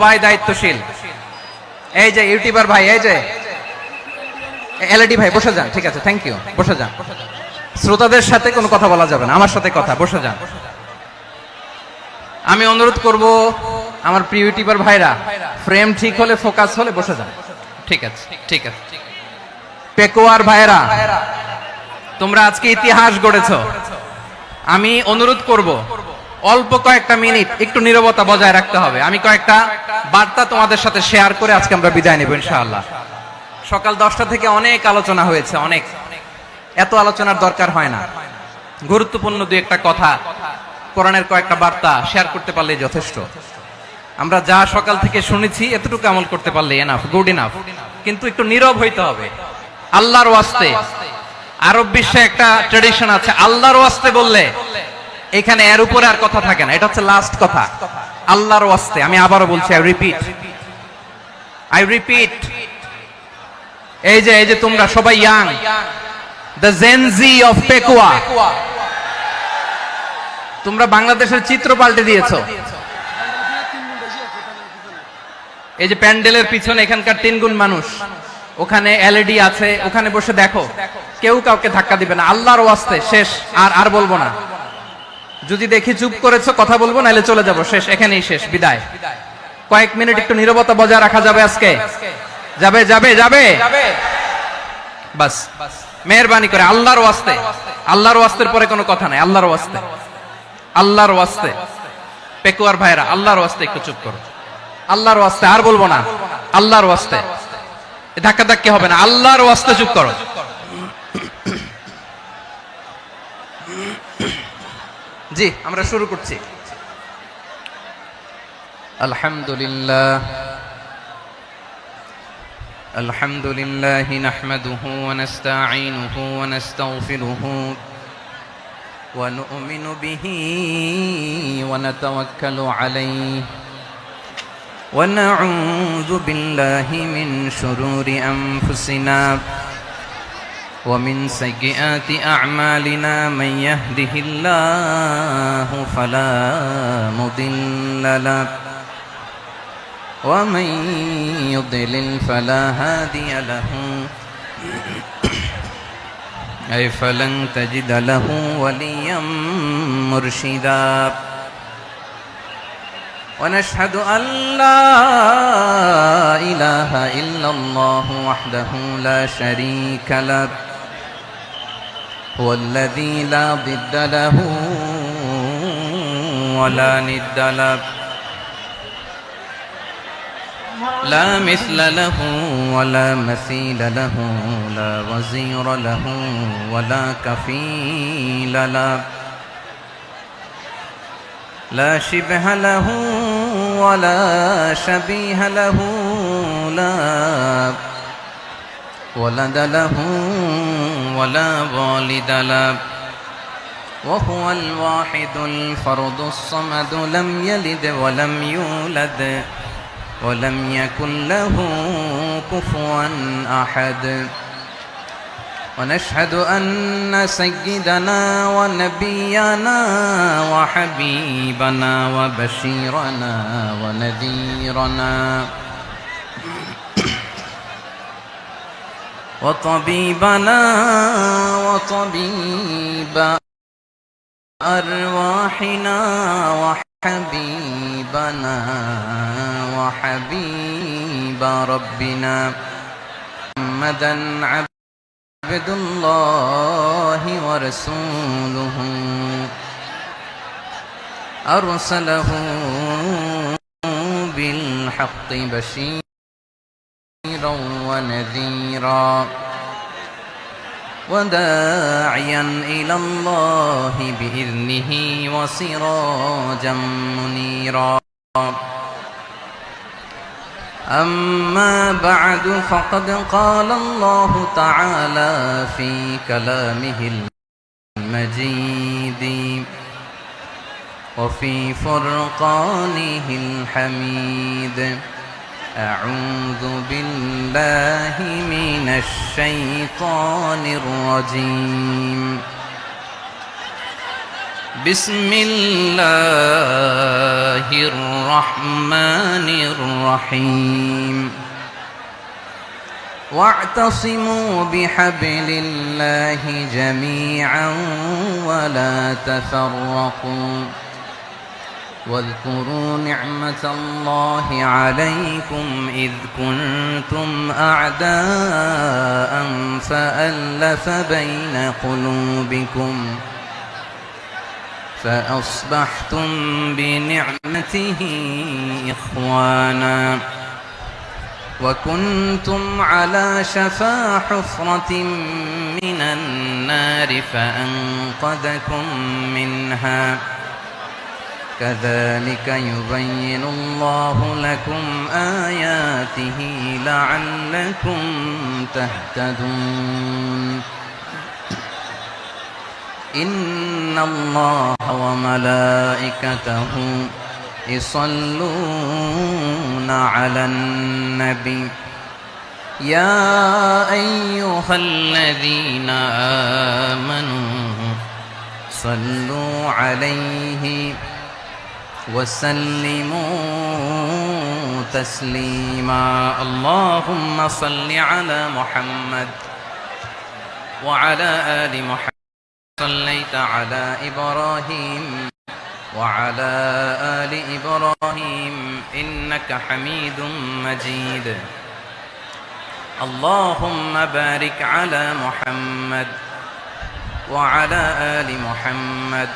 সবাই দায়িত্বশীল। এই যে ইউটিউবার ভাই, এই যে এলইডি ভাই, বসে যান। ঠিক আছে, থ্যাংক ইউ, বসে যান। শ্রোতাদের সাথে কোনো কথা বলা যাবে না, আমার সাথে কথা। বসে যান। আমি অনুরোধ করব আমার প্রিয় ইউটিউবার ভাইরা, ফ্রেম ঠিক হলে, ফোকাস হলে বসে যান। ঠিক আছে, ঠিক আছে। পেকুয়ার ভাইরা, তোমরা আজকে ইতিহাস গড়েছো। আমি অনুরোধ করব অল্প কয়েকটা মিনিট একটু নীরবতা বজায় রাখতে হবে। আমি কয়েকটা বার্তা তোমাদের সাথে শেয়ার করে আজকে আমরা বিদায় নেব ইনশাআল্লাহ। সকাল 10টা থেকে অনেক আলোচনা হয়েছে, অনেক। এত আলোচনার দরকার হয় না। গুরুত্বপূর্ণ দুই একটা কথা, কোরআনের কয়েকটা বার্তা শেয়ার করতে পারলে যথেষ্ট। আমরা যা সকাল থেকে শুনেছি এতটুকু আমল করতে পারলে এনাফ, গুড ইনাফ। কিন্তু একটু নীরব হইতে হবে আল্লাহর ওয়াস্তে। আরব বিশ্বে একটা ট্র্যাডিশন আছে, আল্লাহর ওয়াস্তে বললে এখানে এর উপরে আর কথা থাকে না। এটা হচ্ছে লাস্ট কথা, আল্লাহর ওয়াস্তে। আমি আবারও বলছি, আই রিপিট। এই যে তোমরা সবাই young, the Gen Z of Pekua, তোমরা বাংলাদেশের চিত্র পাল্টে দিয়েছো। এই যে প্যান্ডেলের পিছনে এখানকার 3 গুণ মানুষ, ওখানে এলইডি আছে, ওখানে বসে দেখো। কেউ কাউকে ধাক্কা দিবে না, আল্লাহর ওয়াস্তে। শেষ, আর বলবো না। যদি দেখি চুপ করেছো, কথা বলবো, নাহলে চলে যাবো। শেষ, এখানেই শেষ, বিদায়। কয়েক মিনিট একটু নীরবতা বজায় রাখা যাবে আজকে? যাবে যাবে যাবে বাস, মেহেরবানি করে আল্লাহর ওয়াস্তে। আল্লাহর ওয়াস্তের পরে কোনো কথা নাই, আল্লাহর ওয়াস্তে, আল্লাহর ওয়াস্তে। পেকুয়ার ভাইরা, আল্লাহর ওয়াস্তে একটু চুপ করো। আল্লাহর ওয়াস্তে, আর বলবো না, আল্লাহর ওয়াস্তে। ধাক্কা ধাক্কি হবে না, আল্লাহর ওয়াস্তে চুপ করো। জি, আমরা শুরু করছি। আলহামদুলিল্লাহ, আলহামদুলিল্লাহ নাহমাদুহু ওয়া নাস্তাঈনুহু ওয়া নাস্তাগফিরুহু ওয়া নু'মিনু বিহি ওয়া নাতাওয়াক্কালু আলাইহি ওয়া নাউযু বিল্লাহি মিন শুরুরি আনফুসিনা ومن سيئات أعمالنا من يهده الله فلا مضل له ومن يضلل فلا هادي له أي فلن تجد له وليا مرشدا ونشهد أن لا إله إلا الله وحده لا شريك له هو الذي لا ضد له ولا ند له لا مثل له ولا مثيل له لا وزير له ولا كفيل له لا شبه له ولا شبيه له لا ولد له ولا والد له وهو الواحد الفرد الصمد لم يلد ولم يولد ولم يكن له كفوا أحد ونشهد أن سيدنا ونبينا وحبيبنا وبشيرنا ونذيرنا وطبيبنا وطبيب أرواحنا وحبيبنا وحبيب ربنا محمدا عبد الله ورسوله أرسله بالحق بشيرا ونذيرا وداعيا إلى الله بإذنه وسراجا منيرا أما بعد فقد قال الله تعالى في كلامه المجيد وفي فرقانه الحميد أعوذ بالله من الشيطان الرجيم بسم الله الرحمن الرحيم واعتصموا بحبل الله جميعا ولا تفرقوا واذكروا نعمة الله عليكم إذ كنتم أعداء فألف بين قلوبكم فأصبحتم بنعمته إخوانا وكنتم على شفا حفرة من النار فأنقذكم منها كذلك يبين الله لكم آياته لعلكم تهتدون إن الله وملائكته يصلون على النبي يا أيها الذين آمنوا صلوا عليه وسلموا تسليما اللهم صل على محمد وعلى آل محمد صليت على إبراهيم وعلى آل إبراهيم إنك حميد مجيد اللهم بارك على محمد وعلى آل محمد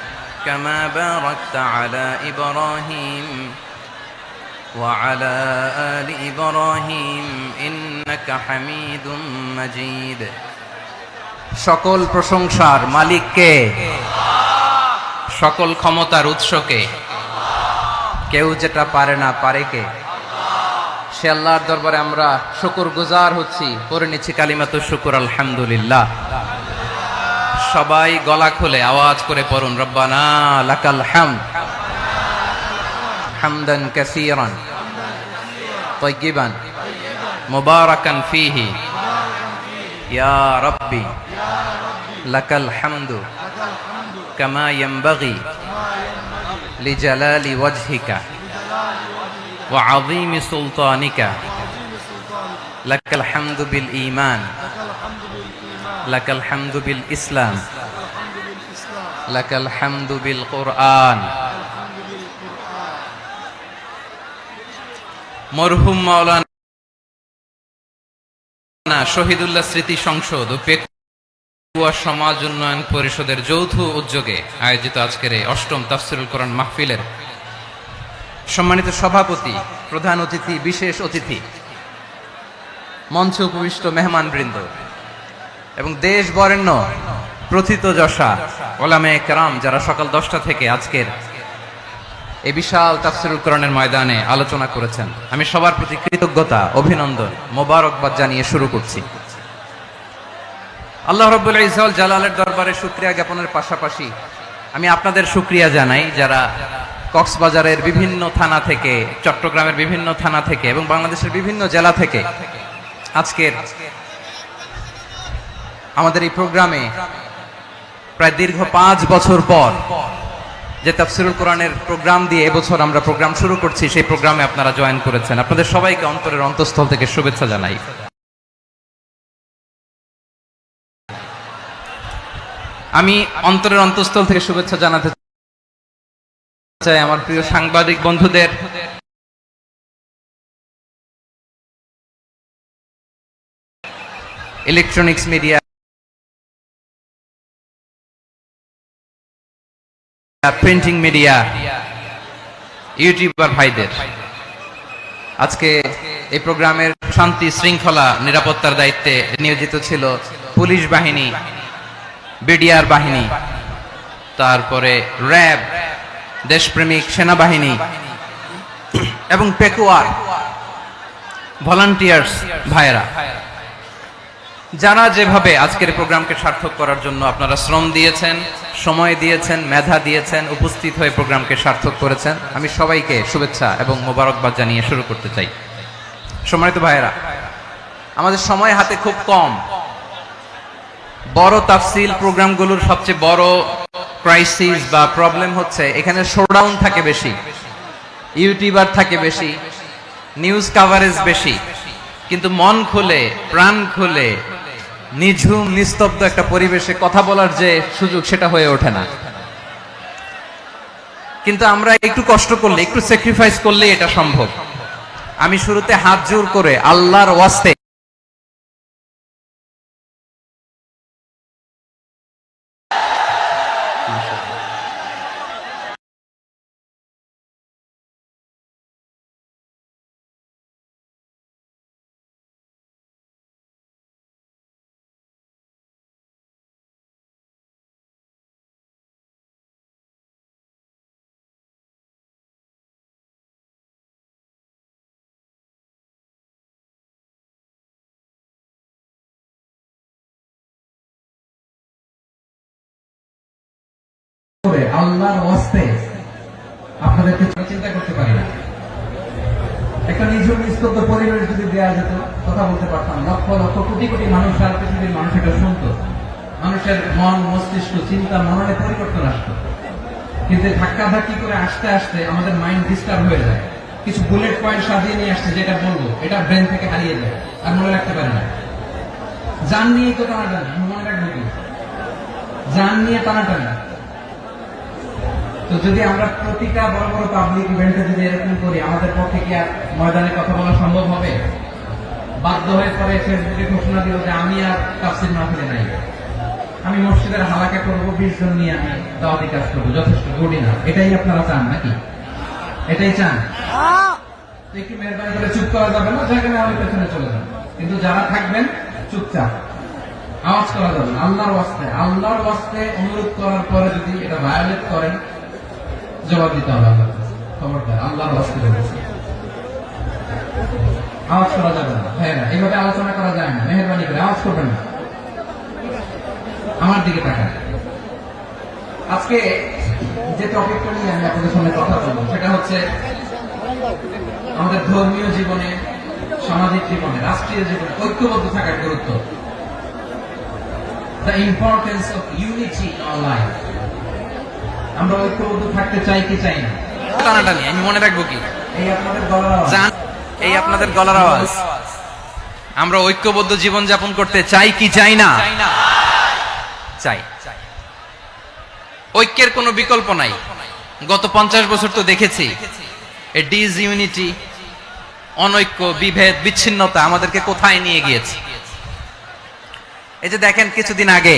كما باركت على إبراهيم وعلى آل إبراهيم إنك حميد مجيد সকল প্রশংসার মালিক কে? সকল ক্ষমতার উৎস কে? কেউ যেটা পারে না পারে কে? সে আল্লাহর দরবারে আমরা শুকরগুজার হচ্ছি, পড়ে নিচ্ছি কালিমাতুশ শুকর আলহামদুলিল্লাহ। সবাই গলা খুলে আওয়াজ করে পড়ুন রব্বানা লাকাল হামদ হামদান কাসীরান তাইয়িবান মুবারাকান ফীহি ইয়া রাব্বি লাকাল হামদু কামা ইয়ানবাগি লিজালালি ওয়াজহিকা ওয়া আযীমি সুলতানিকা লাকাল হামদু বিল ঈমান লাকাল হামদু বিল ইসলাম লাকাল হামদু বিল কুরআন। মরহুম মাওলানা শহীদুল্লাহ স্মৃতি সংসদ ও পেকুয়া সমাজ উন্নয়ন পরিষদের যৌথ উদ্যোগে আয়োজিত আজকের এই অষ্টম তাফসীরুল কোরআন মাহফিলের সম্মানিত সভাপতি, প্রধান অতিথি, বিশেষ অতিথি, মঞ্চে উপবিষ্ট মেহমানবৃন্দ এবং দেশ বরেণ্য প্রথিতযশা ওলামায়ে কেরাম যারা সকাল 10টা থেকে আজকের এই বিশাল তাফসীরুল কোরআনের ময়দানে আলোচনা করেছেন, আমি সবার প্রতি কৃতজ্ঞতা, অভিনন্দন, মোবারকবাদ জানিয়ে শুরু করছি। আল্লাহ রাব্বুল ইজ্জত ওয়াল জালালের দরবারে শুকরিয়া জ্ঞাপনের পাশাপাশি আমি আপনাদের শুকরিয়া জানাই যারা কক্সবাজারের বিভিন্ন থানা থেকে, চট্টগ্রামের বিভিন্ন থানা থেকে এবং বাংলাদেশের বিভিন্ন জেলা থেকে আজকের আমাদের এই প্রোগ্রামে প্রায় দীর্ঘ 5 বছর পর যে তাফসীরুল কোরআনের প্রোগ্রাম দিয়ে এবছর আমরা প্রোগ্রাম শুরু করছি, সেই প্রোগ্রামে আপনারা জয়েন করেছেন। আপনাদের সবাইকে অন্তরের অন্তঃস্থল থেকে শুভেচ্ছা জানাই। আমি অন্তরের অন্তঃস্থল থেকে শুভেচ্ছা জানাতে চাই আমার প্রিয় সাংবাদিক বন্ধুদের, electronics media, printing media, YouTuber ভাইদের। আজকে এই প্রোগ্রামের শান্তি শৃঙ্খলা নিরাপত্তার দায়িত্বে নিয়োজিত ছিল পুলিশ বাহিনী, বিডিআর বাহিনী, তারপরে র্যাব, দেশপ্রেমিক সেনাবাহিনী এবং পেকুয়ার ভলান্টিয়ার্স ভাইয়েরা, যারা যেভাবে আজকের প্রোগ্রামকে সার্থক করার জন্য আপনারা শ্রম দিয়েছেন, সময় দিয়েছেন, মেধা দিয়েছেন, উপস্থিত হয়ে প্রোগ্রামকে সার্থক করেছেন, আমি সবাইকে শুভেচ্ছা এবং মোবারকবাদ জানিয়ে শুরু করতে চাই। সম্মানিত ভাইয়েরা, আমাদের সময় হাতে খুব কম। বড় তাফসীল প্রোগ্রামগুলোর সবচেয়ে বড় ক্রাইসিস বা প্রবলেম হচ্ছে, এখানে শোডাউন থাকে বেশি, ইউটিউবার থাকে বেশি, নিউজ কাভারেজ বেশি, কিন্তু মন খুলে প্রাণ খুলে নিঝুম নিস্তব্ধ একটা পরিবেশে কথা বলার যে সুযোগ, সেটা হয়ে ওঠে না। কিন্তু আমরা একটু কষ্ট করলে, একটু স্যাক্রিফাইস করলে এটা সম্ভব। আমি শুরুতে হাত জোর করে আল্লাহর ওয়াস্তে আল্লাহর ওয়াস্তে আপনাদেরকে চিন্তা করতে পারি না। একটা নিঝুম নিস্তব্ধ পরিবেশ যদি দেওয়া যেত, কথা বলতে পারতাম, লক্ষ লক্ষ কোটি কোটি মানুষ সারা পৃথিবীর মানুষ এটা শুনতো, মানুষের মন মস্তিষ্ক চিন্তা মননে পরিবর্তন আসতো। কিন্তু ধাক্কাধাক্কি করে আসতে আসতে আমাদের মাইন্ড ডিস্টার্ব হয়ে যায়। কিছু বুলেট পয়েন্ট সাজিয়ে নিয়ে আসছে, যেটা বলবো এটা ব্রেন থেকে হারিয়ে যায়, আর মনে রাখতে পারে না। জান নিয়ে তো টানাটানি, মনে রাখবো কি জান নিয়ে টানাটানি। তো যদি আমরা প্রতিটা বড় বড় পাবলিক ইভেন্টে যদি এরকম করি, আমাদের পক্ষে কি আর ময়দানে কথা বলা সম্ভব হবে? বাধ্য হয়ে পরে ফেসবুকে ঘোষণা দিল যে আমি আর তাফসীর মাহফিলে নাই, আমি মসজিদের হালাকা করবো, 20 জন নিয়ে আমি দাওয়াতি কাজ করবো, যথেষ্ট গুড না। এটাই আপনারা চান নাকি? এটাই চান? একটু মেহরবানি করে চুপ করা যাবে না, যেখানে আমি পেছনে চলে যাবো, কিন্তু যারা থাকবেন চুপচাপ, আওয়াজ করা যাবে না। আল্লাহর ওয়াস্তে অনুরোধ করার পরে যদি এটা ভায়োলেট করেন, জবাব দিতে হবে আল্লাহর কাছে। খবরদার, আল্লাহর ওয়াস্তে বলছি, আওয়াজ করা যাবে না। হ্যাঁ, এইভাবে আলোচনা করা যায় না। মেহরবানি করে আওয়াজ করবেন না, আমার দিকে তাকান। আজকে যে টপিকটা নিয়ে আমি আপনাদের সামনে কথা বলবো, সেটা হচ্ছে আমাদের ধর্মীয় জীবনে, সামাজিক জীবনে, রাষ্ট্রীয় জীবনে ঐক্যবদ্ধ থাকার গুরুত্ব। The importance of unity in our life. আমরা ঐক্যবদ্ধ থাকতে চাই কি চাই না? টানাটানি আমি মনে রাখবো কি? এই আপনাদের গলার আওয়াজ, এই আপনাদের গলার আওয়াজ। আমরা ঐক্যবদ্ধ জীবন যাপন করতে চাই কি চাই না? চাই। ঐক্যের কোনো বিকল্প নাই। গত 50 বছর তো দেখেছি এই ডিসইউনিটি, অনৈক্য, বিভেদ, বিচ্ছিন্নতা আমাদেরকে কোথায় নিয়ে গিয়েছে। এই যে দেখেন, কিছুদিন আগে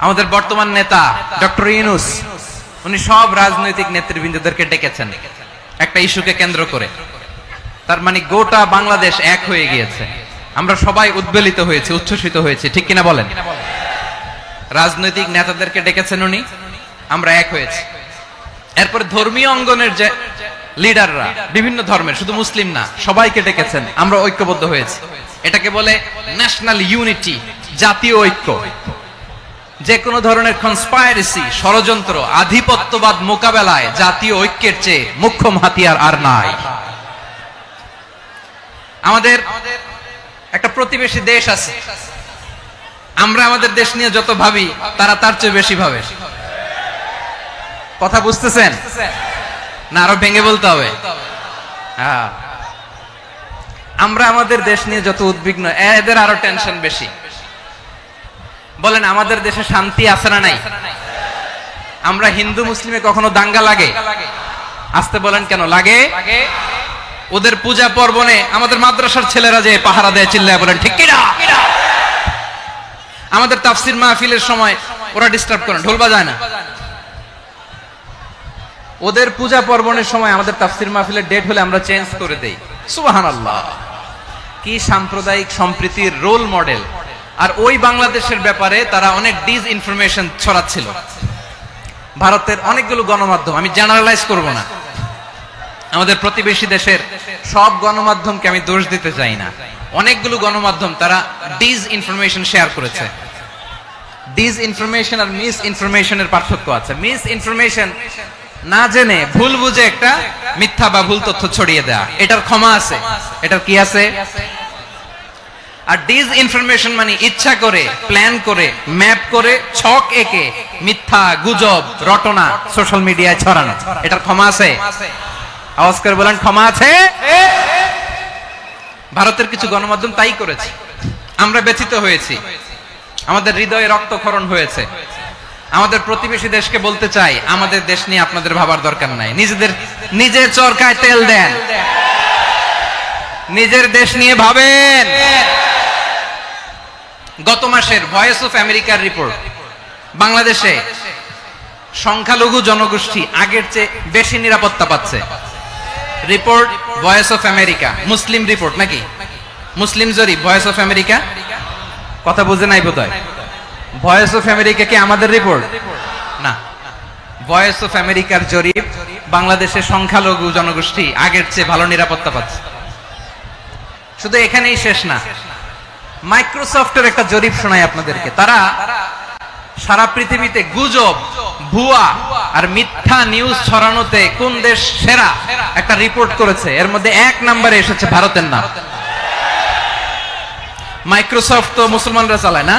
আমাদের বর্তমান নেতা ডক্টর ইউনূস, উনি সব রাজনৈতিক নেতৃবৃন্দদেরকে ডেকেছেন একটা ইস্যুকে কেন্দ্র করে। তার মানে গোটা বাংলাদেশ এক হয়ে গিয়েছে। আমরা সবাই উদ্বেলিত হয়েছে, উচ্ছ্বসিত হয়েছে, ঠিক কিনা বলেন? রাজনৈতিক নেতাদেরকে ডেকেছেন উনি, আমরা এক হয়েছি। এরপরে ধর্মীয় অঙ্গনের যে লিডাররা, বিভিন্ন ধর্মের, শুধু মুসলিম না, সবাইকে ডেকেছেন, আমরা ঐক্যবদ্ধ হয়েছি। এটাকে বলে ন্যাশনাল ইউনিটি, জাতীয় ঐক্য। যে কোনো ধরনের কনস্পাইরেসি, ষড়যন্ত্র, আধিপত্যবাদ মোকাবেলায় জাতীয় ঐক্যের চেয়ে মুখ্যম হাতিয়ার আর নাই। আমাদের একটা প্রতিবেশী দেশ আছে, আমরা আমাদের দেশ নিয়ে যত ভাবি, তারা তার চেয়ে বেশি ভাবে। কথা বুঝতেছেন না? আরো ভেঙে বলতে হবে। হ্যাঁ, আমরা আমাদের দেশ নিয়ে যত উদ্বিগ্ন, এদের আরো টেনশন বেশি। বলেন, আমাদের দেশে শান্তি আছে না নাই? আমরা হিন্দু মুসলিমে কখনো দাঙ্গা লাগে? আসতে বলেন, কেন লাগে? ওদের পূজা পার্বণে আমাদের মাদ্রাসার ছেলেরা যে পাহারা দেয়, চিল্লায় বলেন ঠিক কিনা? আমাদের তাফসীর মাহফিলের সময় ওরা ডিস্টার্ব করেন, ঢোল বাজায় না। ওদের পূজা পার্বণের সময় আমাদের তাফসীর মাহফিলের ডেট হলে আমরা চেঞ্জ করে দেই। সুবহানাল্লাহ, কি সাম্প্রদায়িক সম্প্রীতির রোল মডেল। আর ওই বাংলাদেশের ব্যাপারে তারা অনেক ডিস ইনফরমেশন ছড়াচ্ছিল। ভারতের অনেকগুলো গণমাধ্যম, আমি জেনারেলাইজ করব না, আমাদের প্রতিবেশী দেশের সব গণমাধ্যমকে আমি দোষ দিতে চাই না, অনেকগুলো গণমাধ্যম তারা ডিস ইনফরমেশন শেয়ার করেছে। ডিস ইনফরমেশন আর মিস ইনফরমেশনের পার্থক্য আছে। মিস ইনফরমেশন না জেনে ভুল বুঝে একটা মিথ্যা বা ভুল তথ্য ছড়িয়ে দেয়া, এটার ক্ষমা আছে। এটার কি আছে? আর ডিসইনফরমেশন মানে ইচ্ছা করে, প্ল্যান করে, ম্যাপ করে, ছক এঁকে মিথ্যা, গুজব, রটনা সোশ্যাল মিডিয়ায় ছড়ানো। এটার ক্ষমা আছে? আওয়াজ করে বলেন, ক্ষমা আছে? ভারতের কিছু গণমাধ্যম তাই করেছে। আমরা ব্যথিত হয়েছি, আমাদের হৃদয়ে রক্তক্ষরণ হয়েছে। আমাদের প্রতিবেশী দেশকে বলতে চাই, আমাদের দেশ নিয়ে আপনাদের ভাবার দরকার নাই। নিজের চরকায় তেল দেন, নিজের দেশ নিয়ে ভাবেন। গত মাসের ভয়েস অফ আমেরিকার রিপোর্ট, বাংলাদেশে সংখ্যালঘু জনগোষ্ঠী আগের চেয়ে বেশি নিরাপত্তা পাচ্ছে। Report voice of America, Muslim report নাকি? মুসলিম জরিপ, ভয়েস অফ আমেরিকা। কথা বুঝে নাই বোধহয়। ভয়েস অফ আমেরিকা কি আমাদের রিপোর্ট? না, ভয়েস অফ আমেরিকার জরিপ, বাংলাদেশের সংখ্যালঘু জনগোষ্ঠী আগের চেয়ে ভালো নিরাপত্তা পাচ্ছে। শুধু এখানেই শেষ না, মাইক্রোসফটের একটা জরিপ শোনায় আপনাদেরকে। তারা সারা পৃথিবীতে গুজব, ভুয়া আর মিথ্যা নিউজ ছড়ানোতে কোন দেশ সেরা একটা রিপোর্ট করেছে। এর মধ্যে 1 নম্বরে এসেছে ভারতের নাম। মাইক্রোসফট তো মুসলমানরা চালায় না?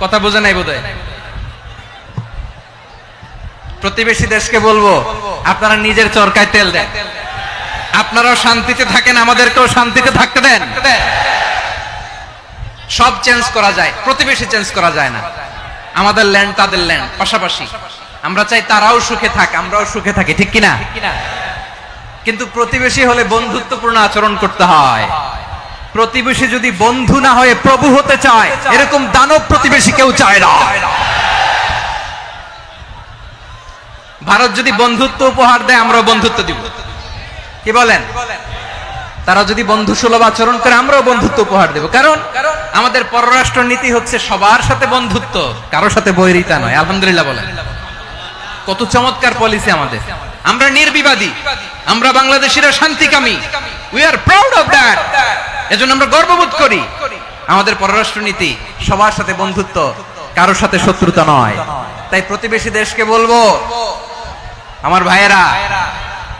কথা বোঝে নাই বোধহয়। প্রতিবেশী দেশকে বলবো, আপনারা নিজের চরকায় তেল দেন, আপনারাও শান্তিতে থাকেন, আমাদেরকেও শান্তিতে থাকতে দেন। সব চেঞ্জ করা যায়, প্রতিবেশী চেঞ্জ করা যায় না। আমাদের ল্যান্ড তাদের ল্যান্ড, পাশাপাশি। আমরা চাই তারাও সুখে থাক, আমরাও সুখে থাকি, ঠিক কিনা? কিন্তু প্রতিবেশী হলে বন্ধুত্বপূর্ণ আচরণ করতে হয়। প্রতিবেশী যদি বন্ধু না হয়ে প্রভু হতে চায়, এরকম দানব প্রতিবেশী কেউ চায় না। ভারত যদি বন্ধুত্ব উপহার দেয়, আমরাও বন্ধুত্ব দিব। কি বলেন? তারা যদি বন্ধু সুলভ আচরণ করে, আমরাও বন্ধুত্ব উপহার দেব। কারণ আমাদের পররাষ্ট্র নীতি হচ্ছে সবার সাথে বন্ধুত্ব, কারোর সাথে বৈরিতা নয়। আলহামদুলিল্লাহ বলেন, কত চমৎকার পলিসি আমাদের। আমরা নির্বিবাদী, আমরা বাংলাদেশিরা শান্তিকামী। We are proud of that. এজন্য আমরা গর্ববোধ করি। আমাদের পররাষ্ট্র নীতি সবার সাথে বন্ধুত্ব, কারোর সাথে শত্রুতা নয়। তাই প্রতিবেশী দেশকে বলবো, আমার ভাইয়েরা,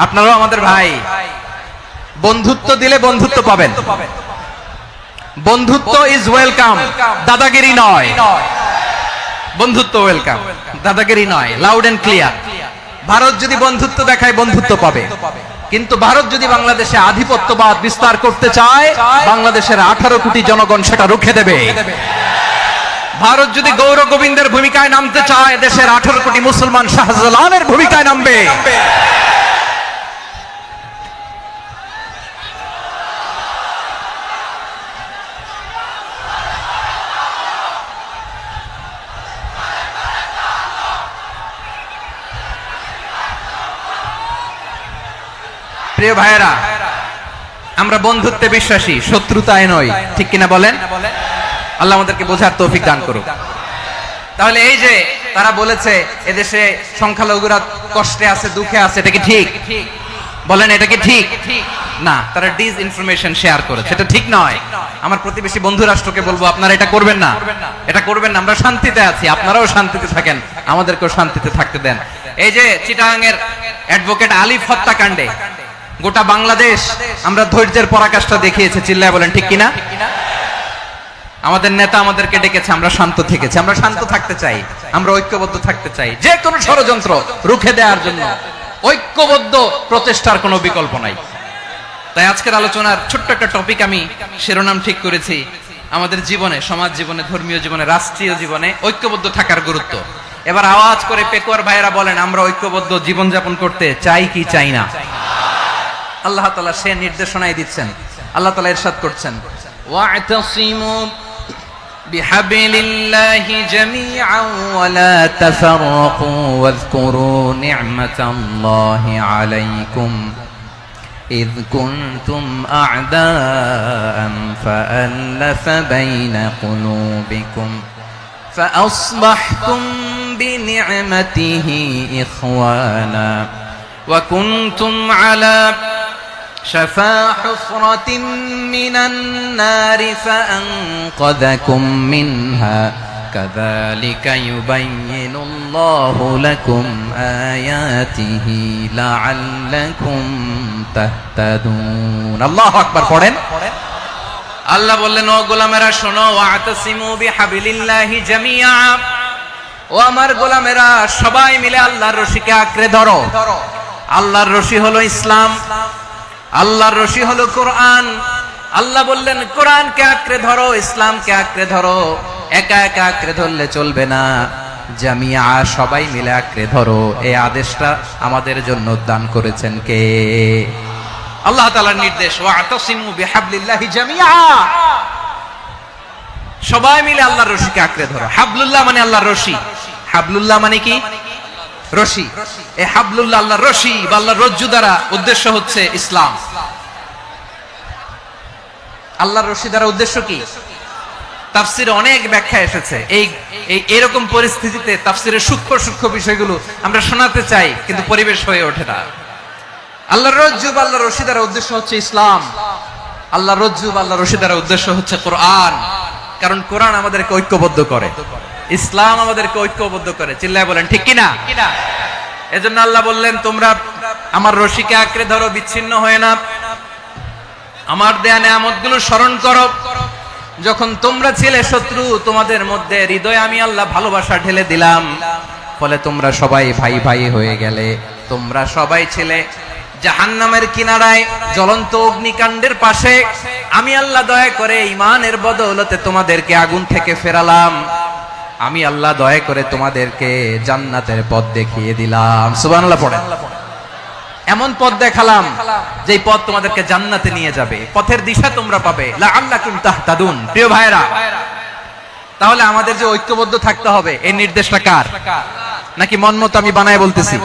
আপনারাও আমাদের ভাই। বন্ধুত্ব দিলে বন্ধুত্ব পাবেন। বন্ধুত্ব ইজ ওয়েলকাম, দাদাগিরি নয়। বন্ধুত্ব ওয়েলকাম, দাদাগিরি নয়। Loud and clear. ভারত যদি বন্ধুত্ব দেখায়, বন্ধুত্ব পাবে। কিন্তু ভারত যদি বাংলাদেশে আধিপত্যবাদ বিস্তার করতে চায়, বাংলাদেশের 18 কোটি জনগণ সেটা রুখে দেবে। ভারত যদি গৌর গোবিন্দের ভূমিকায় নামতে চায়, দেশের 18 কোটি মুসলমান শাহজালালের ভূমিকায় নামবে। প্রিয় ভাইয়েরা, আমরা বন্ধুত্বে বিশ্বাসী, শত্রুতায় নয়, ঠিক কিনা বলেন? আল্লাহ আমাদেরকে বোঝার তৌফিক দান করুক। তাহলে এই যে তারা বলেছে এদেশে সংখ্যালঘুরা কষ্টে আছে, দুঃখে আছে, এটা কি ঠিক? বলেন, এটা কি ঠিক? না, তারা ডিসইনফরমেশন শেয়ার করেছে, এটা ঠিক নয়। আমার প্রতিবেশী বন্ধু রাষ্ট্রকে বলবো, আপনারা এটা করবেন না, এটা করবেন না। আমরা শান্তিতে আছি, আপনারাও শান্তিতে থাকেন, আমাদেরকেও শান্তিতে থাকতে দেন। এই যে চিটাগাং এর অ্যাডভোকেট আলিফ হত্যাকাণ্ডে গোটা বাংলাদেশ আমরা ধৈর্যের পরাকাষ্ঠা দেখিয়েছে। চিল্লায় বলেন, ঠিক কিনা? আমাদের নেতা আমাদেরকে ডেকেছে, আমরা শান্ত থেকেছি। আমরা শান্ত থাকতে চাই, আমরা ঐক্যবদ্ধ থাকতে চাই। যে কোনো ষড়যন্ত্র রুখে দেওয়ার জন্য ঐক্যবদ্ধ প্রচেষ্টার কোনো বিকল্প নাই। তাই আজকের আলোচনার ছোট্ট একটা টপিক আমি শিরোনাম ঠিক করেছি, আমাদের জীবনে, সমাজ জীবনে, ধর্মীয় জীবনে, রাষ্ট্রীয় জীবনে ঐক্যবদ্ধ থাকার গুরুত্ব। এবার আওয়াজ করে পেকুয়ার ভাইয়েরা বলেন, আমরা ঐক্যবদ্ধ জীবনযাপন করতে চাই কি চাই না? আল্লাহ তাআলা সে নির্দেশনাই দিচ্ছেন। আল্লাহ তাআলা ইরশাদ করছেন, ওয়া'তাসিমু বিহাবিলিল্লাহি জামিআন ওয়া লা তাফাররাকু ওয়াযকুরু নি'মাতাল্লাহি আলাইকুম إذ كنتم أعداء فألف بين قلوبكم فأصبحتم بنعمته إخوانا وكنتم على شفا حفرة من النار فأنقذكم منها كذلك يبين الله لكم آياته لعلكم تهتدون الله أكبر পড়েন আল্লাহ বললেন, ও গোলামেরা শোনো, ওয়াতাসিমু বিহাবিলিল্লাহি জামিআ, ও আমার গোলামেরা সবাই মিলে আল্লাহর রশিকে আঁকড়ে ধরো। আল্লাহর রশি হলো ইসলাম, আল্লাহর রশি হলো কোরআন। আল্লাহ বললেন কোরআনকে আঁকড়ে ধরো, ইসলামকে আঁকড়ে ধরো। একা একা আঁকড়ে ধরলে চলবে না, জামিয়া সবাই মিলে আঁকড়ে ধরো। এই আদেশটা আমাদের জন্য দান করেছেন কে? আল্লাহ তাআলার নির্দেশ, ওয়াতাসিমু বিহাবলিল্লাহি জামিআ, সবাই মিলে আল্লাহর রশিকে আঁকড়ে ধরো। হাবলুল্লাহ মানে আল্লাহর রশি, হাবলুল্লাহ মানে কি? রশি। এই হাবলুল্লাহ আল্লাহর রশি বা আল্লাহর রজ্জু দ্বারা উদ্দেশ্য হচ্ছে ইসলাম। আল্লাহর রশি দ্বারা উদ্দেশ্য কি? তাফসিরে অনেক ব্যাখ্যা এসেছে। এরকম পরিস্থিতিতে তাফসিরের সূক্ষ্ম সূক্ষ্ম বিষয়গুলো আমরা শোনাতে চাই, কিন্তু পরিবেশ হয়ে ওঠে না। আল্লাহর রজ্জু বা আল্লাহর রশি দ্বারা উদ্দেশ্য হচ্ছে ইসলাম। আল্লাহর রজ্জু বা আল্লাহর রশি দ্বারা উদ্দেশ্য হচ্ছে কোরআন। কারণ কোরআন আমাদেরকে ঐক্যবদ্ধ করে, ইসলাম আমাদেরকে ঐক্যবদ্ধ করে। চিল্লায় বলেন ঠিক কিনা? এজন্য আল্লাহ বললেন, তোমরা আমার রশিকে আঁকড়ে ধরো, বিচ্ছিন্ন হয়ে না। আমার দেয়া নেয়ামতগুলো স্মরণ করো। যখন তোমরা ছিলে শত্রু, তোমাদের মধ্যে হৃদয়ে আমি আল্লাহ ভালোবাসা ঢেলে দিলাম, ফলে তোমরা সবাই ভাই ভাই হয়ে গেলে। তোমরা সবাই ছিলে জাহান্নামের কিনারায়, জ্বলন্ত অগ্নিকাণ্ডের পাশে। আমি আল্লাহ দয়া করে ঈমানের বদৌলতে তোমাদেরকে আগুন থেকে ফেরালাম। আমি আল্লাহ দয়া করে তোমাদেরকে জান্নাতের পথ দেখিয়ে দিলাম। সুবহানাল্লাহ পড়েন। এমন পথ দেখালাম যেই পথ তোমাদেরকে জান্নাতে নিয়ে যাবে, পথের দিশা তোমরা পাবে। লাআল্লাকুম তাহতাদুন। প্রিয় ভাইরা, তাহলে আমাদের যে ঐক্যবদ্ধ থাকতে হবে, এই নির্দেশটা কার? নাকি মন মতো আমি বানায় বলতেছি?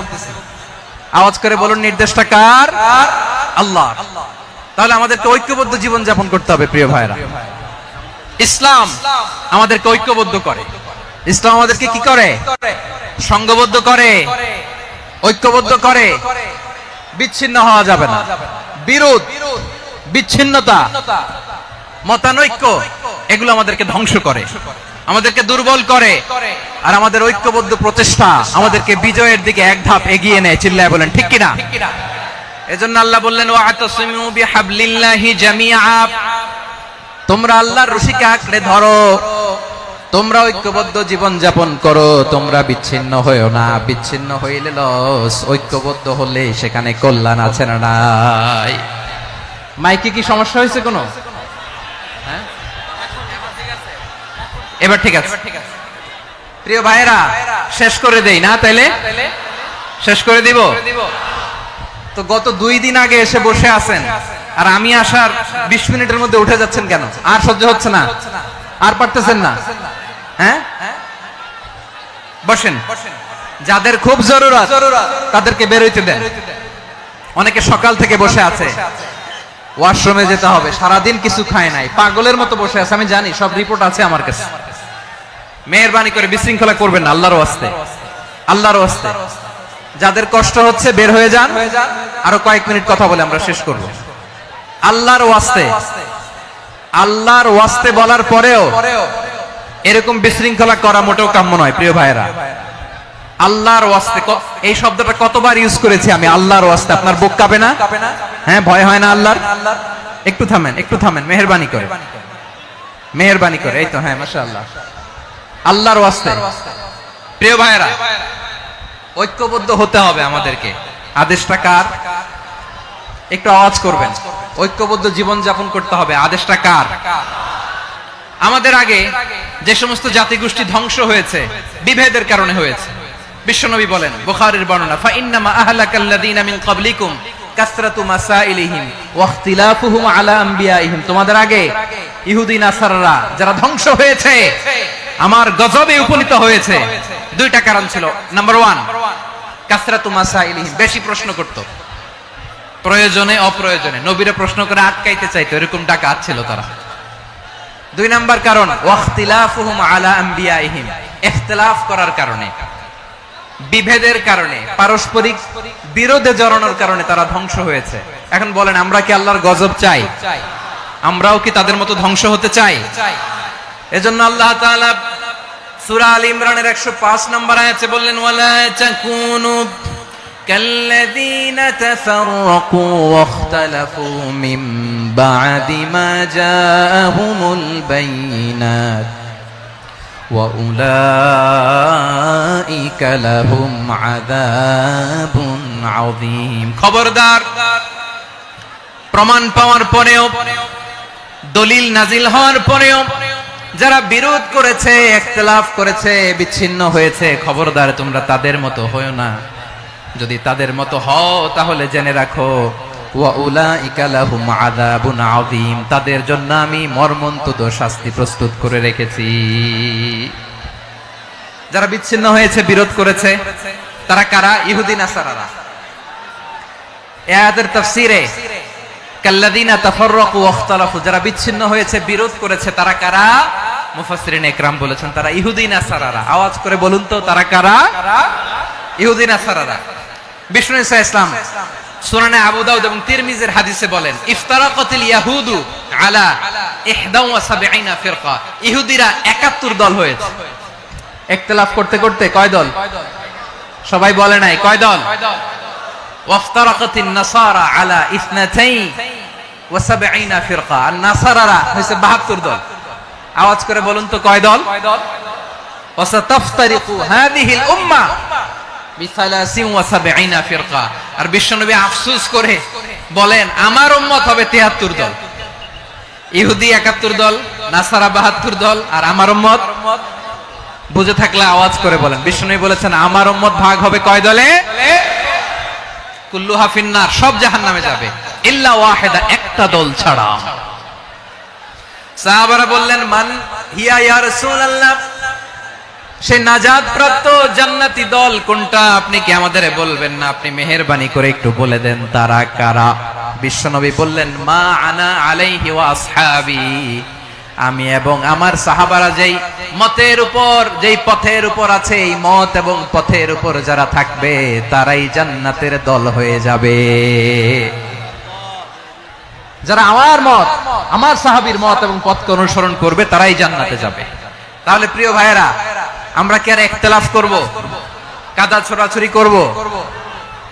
আওয়াজ করে বলুন, নির্দেশটা কার? আল্লাহ। তাহলে আমাদেরকে ঐক্যবদ্ধ জীবন যাপন করতে হবে। প্রিয় ভাইরা, ইসলাম আমাদেরকে ঐক্যবদ্ধ করে। ইসলাম আমাদেরকে কি করে? সংঘবদ্ধ করে, ঐক্যবদ্ধ করে। বিচ্ছিন্ন হওয়া যাবে না। বিরোধ, বিচ্ছিন্নতা, মতানৈক্য, এগুলো আমাদেরকে ধ্বংস করে, আমাদেরকে দুর্বল করে। আর আমাদের ঐক্যবদ্ধ প্রচেষ্টা আমাদেরকে বিজয়ের দিকে এক ধাপ এগিয়ে নেয়। চিল্লায় বলেন ঠিক কিনা? এজন্য আল্লাহ বললেন, ওয়াতাসিমু বিহাবলিল্লাহি জামিআ, তোমরা আল্লাহর রশিকে আঁকড়ে ধরো, তোমরা ঐক্যবদ্ধ জীবন যাপন করো, তোমরা বিচ্ছিন্ন হইও না। বিচ্ছিন্ন হইলে লস, ঐক্যবদ্ধ হলে সেখানে কল্যাণ আছে না নাই? মাইকে কি সমস্যা হয়েছে কোনো? হ্যাঁ, এবার ঠিক আছে। প্রিয় ভাইরা, শেষ করে দেই না? তাইলে শেষ করে দিব। তো গত 2 দিন আগে এসে বসে আছেন, আর আমি আসার 20 মিনিটের মধ্যে উঠে যাচ্ছেন কেন? আর সহ্য হচ্ছে না? আর পারতেছেন না? হ্যাঁ, বসেন। যাদের খুব জরুরত তাদেরকে বের হইতে দেন। অনেকে সকাল থেকে বসে আছে, ওয়াশরুমে যেতে হবে, সারাদিন কিছু খায় নাই, পাগলের মতো বসে আছে। আমি জানি, সব রিপোর্ট আছে আমার কাছে। মেহেরবানি করে বিশৃঙ্খলা করবেন না, আল্লাহর ওয়াস্তে, আল্লাহর ওয়াস্তে। যাদের কষ্ট হচ্ছে বের হয়ে যান। আরো কয়েক মিনিট কথা বলে আমরা শেষ করব। আল্লাহর ওয়াস্তে, আল্লাহর ওয়াস্তে বলার পরেও এরকম বিশৃঙ্খলা করা মোটেও কাম্য নয়। প্রিয় ভাইরা, আল্লাহর ওয়াস্তে, এই শব্দটা কতবার ইউজ করেছি আমি, আল্লাহর ওয়াস্তে। আপনার বুক কাঁপে না? হ্যাঁ, ভয় হয় না আল্লাহর? একটু থামেন, একটু থামেন, মেহেরবানি করে, মেহেরবানি করে। এই তো, হ্যাঁ, মাশাআল্লাহ। আল্লাহর ওয়াস্তে। প্রিয় ভাইরা, ঐক্যবদ্ধ হতে হবে আমাদেরকে। আদেশটা কার? একটু আওয়াজ করবেন। ঐক্যবদ্ধ জীবন যাপন করতে হবে। আদেশটা কার? আমাদের আগে যে সমস্ত জাতিগোষ্ঠী ধ্বংস হয়েছে, বিভেদের কারণে হয়েছে। বিশ্বনবী বলেন, বুখারীর বর্ণনা, ফা ইন্নামা আহলাকাল্লাযীনা মিন ক্বাবলিকুম কাসরাতু মাসাইলিহিম ওয়া ইখতিলাফুহুম আলা আমবিয়াইহিম। তোমাদের আগে ইহুদি নাসারারা যারা ধ্বংস হয়েছে, আমার গজবে উপনীত হয়েছে। 2টা কারণ ছিল। নাম্বার 1, কাসরাতু মাসাইলিহিম, বেশি প্রশ্ন করত, প্রয়োজনে অপ্রয়োজনে নবীরা প্রশ্ন করে আটকাইতে চাইতো, এরকম ডাকাত ছিল তারা। 2 নাম্বার কারণ, ওয়াখতিলাফুহুম আলা আমবিয়াইহিম, ইখতিলাফ করার কারণে, বিভেদের কারণে, পারস্পরিক বিরোধে জড়ানোর কারণে তারা ধ্বংস হয়েছে। এখন বলেন, আমরা কি আল্লাহর গজব চাই? আমরাও কি তাদের মতো ধ্বংস হতে চাই? এজন্য আল্লাহ তাআলা সূরা আল ইমরানের 105 নম্বর আয়াতে বললেন, ওয়ালা তাকুনু كالذين تفرقوا واختلفوا من بعد ما جاءهم البينات وأولئك لهم عذاب عظيم খবরদার প্রমাণ পাওয়ার পরেও দলিল নাজিল হওয়ার পরেও যারা বিরোধ করেছে, ইখতিলাফ করেছে, বিচ্ছিন্ন হয়েছে, খবরদার তোমরা তাদের মতো হয়ো না। যদি তাদের মতো হও তাহলে জেনে রাখো ওয়া উলাইকা লাহুম আযাবুন আযীম, তাদের জন্য আমি মর্মন্তুদ শাস্তি প্রস্তুত করে রেখেছি। যারা বিচ্ছিন্ন হয়েছে, বিরোধ করেছে, তারা কারা? ইহুদি নাসারারা। এই আয়াতের তাফসীরে কাল্লাযীনা তাফাররাকু ওয়াখতালাফু, যারা বিচ্ছিন্ন হয়েছে, বিরোধ করেছে, তারা কারা? মুফাসসিরিন ইকরাম বলেছেন তারা ইহুদি নাসারারা। আওয়াজ করে বলুন তো তারা কারা? ইহুদি নাসারারা। বিষ্ণু ঈসা ইসলাম সুনানে আবু দাউদ এবং তিরমিজির হাদিসে বলেন ইফতারাকাতিল ইয়াহুদু আলা 71 ফিরকা, ইহুদিরা 71 দল হয়েছে। ইখতিলাফ করতে করতে কয় দল? সবাই বলে নাই কয় দল? ওয়াফতারাকাতিন নাসারা আলা 72 ফিরকা, আর নাসারারা হইছে 72 দল। আওয়াজ করে বলুন তো কয় দল? ওয়াসাতাফতারিকু হাদিহিল উম্মাহ বি73 ফিরকা, আর বিশ্বনবী আফসোস করে বলেন আমার উম্মত হবে 73 দল। ইহুদি 71 দল, নাসারা 72 দল, আর আমার উম্মত বুঝে থাকলে আওয়াজ করে বলেন। বিশ্বনবী বলেছেন আমার উম্মত ভাগ হবে কয় দলে? কুল্লুহা ফিন্নার, সব জাহান্নামে যাবে, ইল্লা ওয়াহিদা, একটা দল ছাড়া। সাহাবারা বললেন মান হিয়া ইয়া রাসূলুল্লাহ, সে নাজাত প্রাপ্ত জান্নাতি দল কোনটা? আপনি কি আমাদের বলবেন না? আপনি মেহেরবানি করে একটু বলে দেন তারা কারা? বিশ্বনবী বললেন মা আনা আলাইহি ওয়া আসহাবি, আমি এবং আমার সাহাবারা যেই মতের উপর, যেই পথের উপর আছে, এই মত এবং পথের উপর যারা থাকবে তারাই জান্নাতের দল হয়ে যাবে। যারা আমার মত, আমার সাহাবীর মত এবং পথকে অনুসরণ করবে তারাই জান্নাতে যাবে। তাহলে প্রিয় ভাইয়েরা, আমরা কি আর ইখতিলাফ করব? কাদা ছোড়াছুরি করব?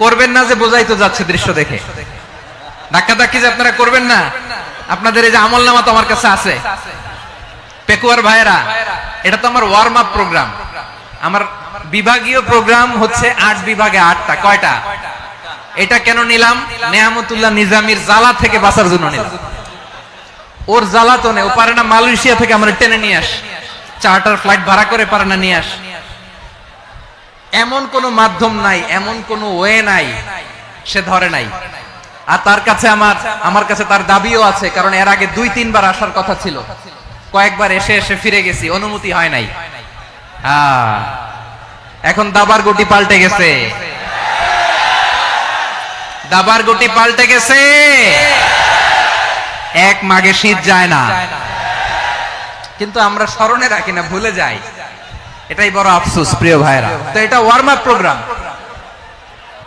করবেন না যে বোঝাই তো যাচ্ছে দৃশ্য দেখে। ধাক্কাধাক্কি যে আপনারা করবেন না। আপনাদের এই যে আমলনামা তো আমার কাছে আছে। পেকুয়ার ভাইয়েরা, এটা তো আমার ওয়ার্ম আপ প্রোগ্রাম। আমার বিভাগীয় প্রোগ্রাম হচ্ছে 8 বিভাগে 8টা। কয়টা? এটা কেন নিলাম? নেয়ামতুল্লাহ নিজামীর জ্বালা থেকে বাঁচার জন্য নিলাম। ওর জ্বালাতনে ও পারে না মালয়েশিয়া থেকে আমরা টেনে নিয়ে আস, চার্টার ফ্লাইট ভাড়া করে পারে না নিয়ে আস। এমন কোন মাধ্যম নাই, এমন কোন ওয়ে নাই সে ধরে নাই। আর তার কাছে আমার কাছে তার দাবিও আছে, কারণ এর আগে 2-3 বার আসার কথা ছিল। কয়েকবার এসে এসে ফিরে গেছি, অনুমতি হয় নাই। এখন দাবার গুটি পাল্টে গেছে, দাবার গুটি পাল্টে গেছে। এক মাঘে শীত যায় না, কিন্তু আমরা স্মরণে রাখি না, ভুলে যাই। এটাই বড় আফসোস প্রিয় ভাইরা। তো এটা ওয়ার্ম আপ প্রোগ্রাম,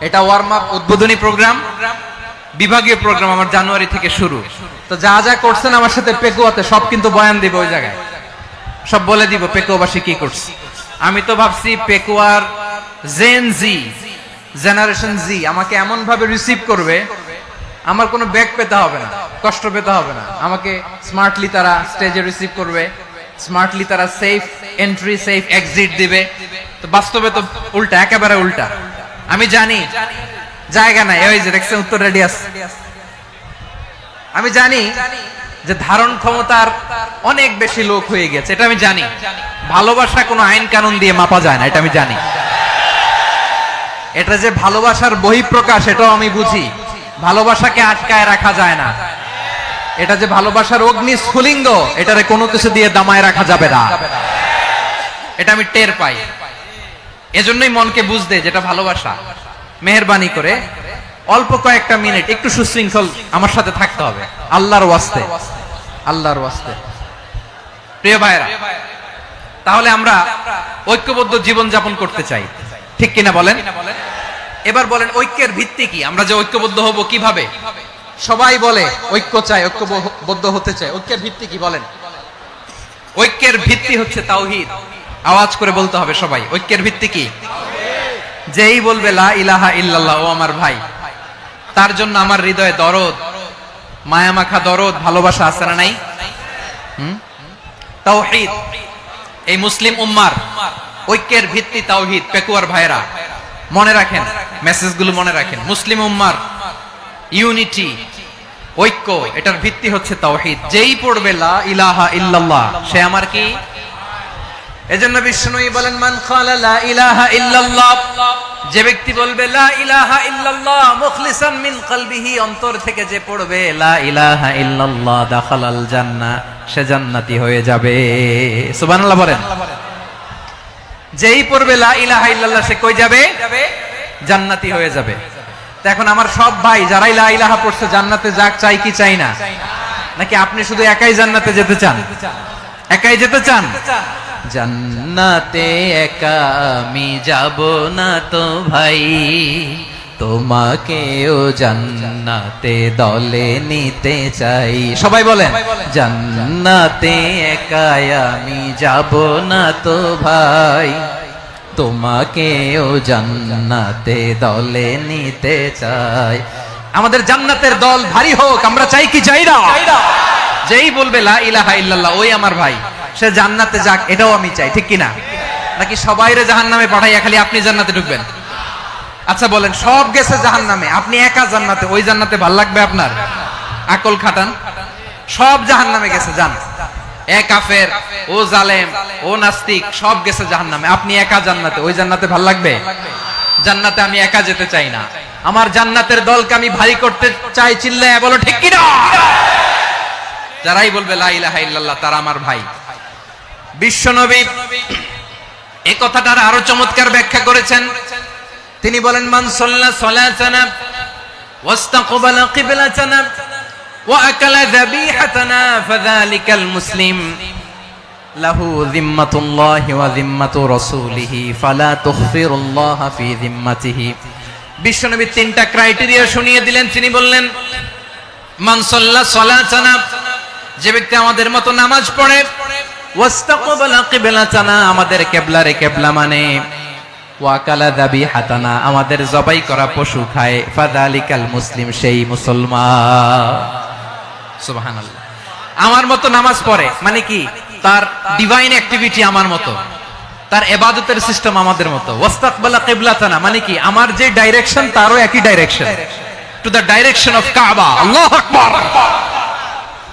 এটা ওয়ার্ম আপ উদ্বোধনী প্রোগ্রাম, বিভাগীয় প্রোগ্রাম আমার জানুয়ারি থেকে শুরু। তো যা যা করছেন আমার সাথে পেকুয়াতে সব কিন্তু বয়ান দিব, ওই জায়গায় সব বলে দিব পেকুয়াবাসী কি করছে। আমি তো ভাবছি পেকুয়ার জেন জি, জেনারেশন জি আমাকে এমন ভাবে রিসিভ করবে, আমার কোনো ব্যাক পেতে হবে না, কষ্ট পেতে হবে না। আমাকে স্মার্টলি তারা স্টেজে রিসিভ করবে, স্মার্টলি তারা সেফ এন্ট্রি, সেফ এক্সিট দিবে। তো বাস্তবে তো উল্টা, একেবারে উল্টা। আমি জানি জায়গা নাই, ওই যে দেখছেন উত্তর রেডিয়াস। আমি জানি যে ধারণ ক্ষমতার অনেক বেশি লোক হয়ে গেছে, এটা আমি জানি। ভালোবাসা কোনো আইন কানুন দিয়ে মাপা যায় না, এটা আমি জানি। এটা যে ভালোবাসার বহিঃপ্রকাশ, এটাও আমি বুঝি। ভালোবাসাকে আটকায় রাখা যায় না। এটা যে ভালোবাসার অগ্নি স্ফুলিঙ্গ, এটারে কোনো কিছু দিয়ে দামায় রাখা যাবে না, এটা আমি টের পাই। এজন্যই মনকে বুঝতে যেটা ভালোবাসা। মেহেরবানি করে অল্প কয়েকটা মিনিট একটু সুশৃঙ্খল আমার সাথে থাকতে হবে, আল্লাহর ওয়াস্তে, আল্লাহর ওয়াস্তে। প্রিয় ভাইরা, তাহলে আমরা ঐক্যবদ্ধ জীবন যাপন করতে চাই, ঠিক কিনা বলেন? এবার বলেন ঐক্যের ভিত্তি কি? আমরা যে ঐক্যবদ্ধ হব কিভাবে? সবাই বলে ঐক্য চাই, ঐক্যবদ্ধ হতে চাই। ঐক্যের ভিত্তি কি বলেন? ঐক্যের ভিত্তি হচ্ছে তাওহীদ। আওয়াজ করে বলতে হবে সবাই, ঐক্যের ভিত্তি কি? যেই বলবে লা ইলাহা ইল্লাল্লাহ, ও আমার ভাই, তার জন্য আমার হৃদয়ে দরদ, মায়ামাখা দরদ, ভালোবাসা আছে না নাই? তাওহীদ, এই মুসলিম উম্মার ঐক্যের ভিত্তি তাওহীদ। পেকুয়ার ভাইরা মনে রাখেন, মেসেজগুলো মনে রাখেন। মুসলিম উম্মার ইউনিটি, ঐক্য, এটার ভিত্তি হচ্ছে তাওহীদ। যেই পড়বে লা ইলাহা ইল্লাল্লাহ, সে আমার কি? এজন্য বিষ্ণুই বলেন, মান ক্বালা লা ইলাহা ইল্লাল্লাহ, যে ব্যক্তি বলবে লা ইলাহা ইল্লাল্লাহ মুখলিসান মিন কলবিহি, অন্তর থেকে যে পড়বে লা ইলাহা ইল্লাল্লাহ, দাখালাল জান্নাহ, সে জান্নাতি হয়ে যাবে। সুবহানাল্লাহ বলেন। যেই পড়বে লা ইলাহা ইল্লাল্লাহ, সে কই যাবে? জান্নাতি হয়ে যাবে। তো এখন আমার সব ভাই যারাই লা ইলাহা পড়ছে জান্নাতে যাক, চাই কি চাই না? নাকি আপনি শুধু একাই জান্নাতে যেতে চান? একাই যেতে চান? জান্নাতে একা আমি যাব না তো ভাই, তোমাকেও জান্নাতে দলে নিতে চাই। সবাই বলেন, জান্নাতে একা আমি যাব না তো ভাই, তোমাকেও জান্নাতে দলে নিতে চাই। আমাদের জান্নাতের দল ভারী হোক, আমরা চাই কি চাই না? যেই বলবে লা ইলাহা ইল্লাল্লাহ, ওই আমার ভাই, সে জান্নাতে যাক, এটাও আমি চাই, ঠিক কিনা? নাকি সবাইরে জাহান্নামে পাঠাইয়া খালি আপনি জান্নাতে ঢুকবেন? আচ্ছা বলেন, সব গেছে জাহান্নামে, আপনি একা জান্নাতে, ওই জান্নাতে ভাল লাগবে আপনার? আকল খাটান। সব জাহান্নামে গেছে, যান। এ কাফের, ও জালেম, ও নাস্তিক, সব গেছে জাহান্নামে, আপনি একা জান্নাতে, ওই জান্নাতে ভাল লাগবে? জান্নাতে আমি একা যেতে চাই না, আমার জান্নাতের দলকে আমি ভারী করতে চাই। চিল্লায় বলো ঠিক কিনা? যারাই বলবে লা ইলাহা ইল্লাল্লাহ, তারা আমার ভাই। বিশ্বনবী এই কথাটার আরো চমৎকার ব্যাখ্যা করেছেন। তিনি বলেন, মান সাল্লা সালাতানা ওয়াস্তাকবালা কিবলাতানা ওয়া আকালা যাবিহাতানা ফাযালিকাল মুসলিম লাহু যিম্মাতুল্লাহি ওয়া যিম্মাতু রাসূলিহি ফালা তুখফিরুল্লাহা ফি যিম্মাতিহি। বিশ্বনবী তিনটা ক্রাইটেরিয়া শুনিয়ে দিলেন। তিনি বললেন, মান সাল্লা সালাতানা, যে ব্যক্তি আমাদের মতো নামাজ পড়ে, ওয়াস্তাকবালা কিবলাতানা, আমাদের কিবলারে কিবলা মানে, ওয়াকালা যাবিহাতানা, আমাদের জবাই করা পশু খায়, ফাযালিকাল মুসলিম, সেই মুসলমান। সুবহানাল্লাহ। আমার মতো নামাজ পড়ে মানে কি? তার ডিভাইন অ্যাক্টিভিটি আমার মতো, তার ইবাদতের সিস্টেম আমাদের মতো। ওয়াস্তাকবালা কিবলাতানা মানে কি? আমার যে ডাইরেকশন, তারও একই direction, to the direction of কাবা। আল্লাহু আকবার।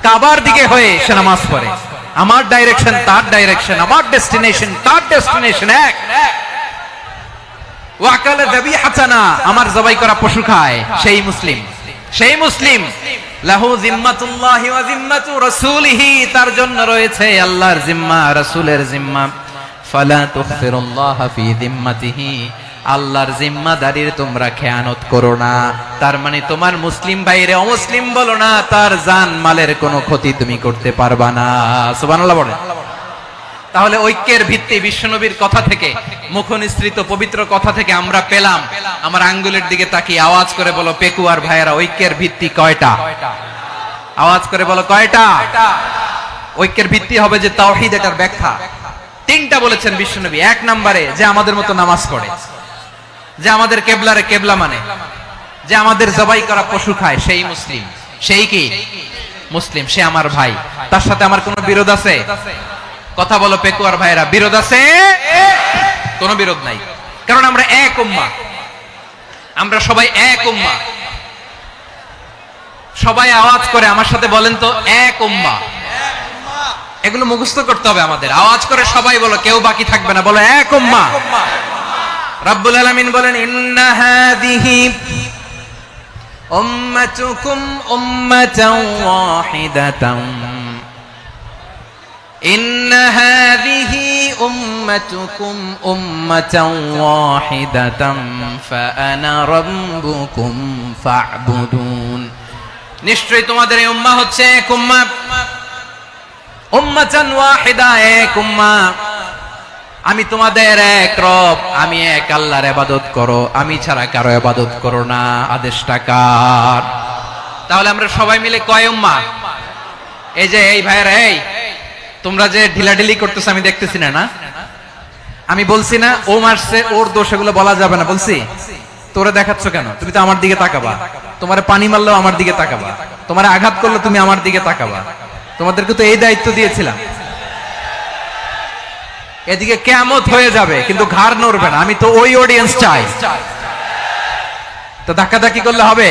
কাবার দিকে হয়ে সে নামাজ পড়ে। আমার ডাইরেকশন তার ডাইরেকশন, আমার ডেস্টিনেশন তার ডেস্টিনেশন এক। ওয়াকালা যাবিহাতানা, আমার জবাই করা পশু খায়, সেই মুসলিম। সেই মুসলিম। লাহু যিম্মাতুল্লাহি ওয়া যিম্মাতু রাসূলিহি, তার জন্য রয়েছে আল্লাহর জিম্মা, রাসূলের জিম্মা। ফালা তুখফিরুল্লাহা ফি যিম্মাতিহি, আল্লাহর জিম্মাদারির তোমরা খেয়ানত করো না। তার মানে তোমার মুসলিম ভাইরে অমুসলিম বলো না, তার জান মালের কোনো ক্ষতি তুমি করতে পারবা না। সুবহানাল্লাহ বলেন। তাহলে ঐক্যের ভিত্তি বিশ্বনবীর কথা থেকে, মুখনিসৃত পবিত্র কথা থেকে আমরা পেলাম। আমার আঙ্গুলের দিকে তাকিয়ে আওয়াজ করে বলো, পেকুয়ার ভাইয়েরা, ঐক্যের ভিত্তি কয়টা? আওয়াজ করে বলো, কয়টা? ঐক্যের ভিত্তি হবে যে তাওহীদ, এটার ব্যাখ্যা তিনটা বলেছেন বিশ্বনবী। এক নম্বরে, যে আমাদের মতো নামাজ পড়ে, যে আমাদের কেবলারে কেবলা মানে, যে আমাদের জবাই করা পশু খায়, সেই মুসলিম। সেই কি? মুসলিম, সে আমার ভাই। তার সাথে আমার কোনো বিরোধ আছে? কথা বলো পেকুয়ার ভাইরা, বিরোধ আছে? কোনো বিরোধ নাই, কারণ আমরা এক উম্মাহ, আমরা সবাই এক উম্মাহ। সবাই আওয়াজ করে আমার সাথে বলেন তো, এক উম্মাহ। এগুলো মুখস্থ করতে হবে আমাদের। আওয়াজ করে সবাই বলো, কেউ বাকি থাকবে না, বলো এক উম্মাহ। রব্বুল আলামিন বলেন, ইন্না হাযিহি উম্মাতুকুম উম্মাতান ওয়াহিদাতান, ইন্না হাযিহি উম্মাতুকুম উম্মাতান ওয়াহিদাতান ফাআনা রাব্বুকুম ফা'বুদুন। নিশ্চয়ই তোমাদের এই উম্মাহ হচ্ছে এক উম্মাহ, উম্মাতান ওয়াহিদা, এক উম্মাহ। আমি তোমাদের এক রব, আমি এক আল্লাহর ইবাদত করো, আমি ছাড়া কারো ইবাদত করো না। আদেশটা কার? তাহলে আমরা সবাই মিলে কয় উম্মাহ? এই যে এই ভাইয়েরা, এই তোমরা যে ঢিলাঢিলি করতেছ আমি দেখতেছি না, না? আমি বলছি না ও মারছে ওর দোষ, এগুলো বলা যাবে না। বলছি তোরে দেখাচ্ছ কেন? তুমি তো আমার দিকে তাকাবা। তোমারে পানি মারলেও আমার দিকে তাকাবা, তোমারে আঘাত করলে তুমি আমার দিকে তাকাবা। তোমাদেরকে তো এই দায়িত্ব দিয়েছিলাম। এদিকে কিয়ামত হয়ে যাবে কিন্তু ঘাড় নড়বে না। আমি তো ওই অডিয়েন্স চাই। তো ধাক্কাধাক্কি করলে হবে?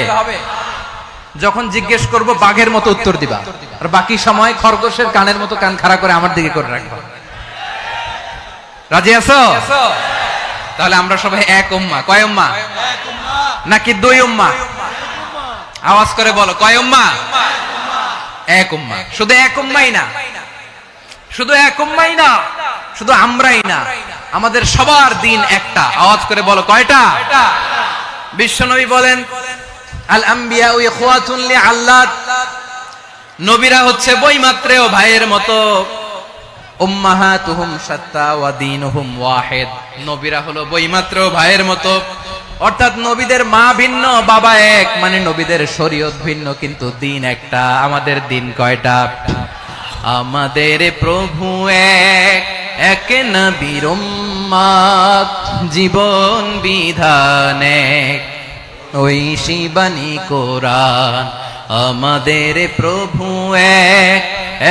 যখন জিজ্ঞেস করব বাঘের মতো উত্তর দিবা, আর বাকি সময় খরগোশের কানের মতো কান খাড়া করে আমার দিকে করে রাখবা। রাজি আছো? তাহলে আমরা সবাই এক উম্মাহ। কয় উম্মাহ? নাকি দুই উম্মাহ? আওয়াজ করে বলো, কয় উম্মাহ? এক উম্মাহ। শুধু এক উম্মাহই না, শুধু এক উম্মাহই না, শুধু আমরাই না, আমাদের সবার দিন একটা। আওয়াজ করে বলো, কয়টা? বিশ্বনবী বলেন, আল আম্বিয়া ইখওয়াতুন লিআল্লাত, নবীরা হচ্ছে বৈমাত্রেয় ভাইয়ের মতো। উম্মাহাতুহুম শাত্তা ওয়া দীনুহুম ওয়াহিদ, নবীরা হলো বৈমাত্রেয় ভাইয়ের মতো। অর্থাৎ নবীদের মা ভিন্ন, বাবা এক, মানে নবীদের শরীয়ত ভিন্ন, কিন্তু দিন একটা। আমাদের দিন কয়টা? আমাদের প্রভু এক, এক নবীর উম্মত, জীবন বিধান এক, ঐশী বাণী কোরআন। আমাদের প্রভু এক,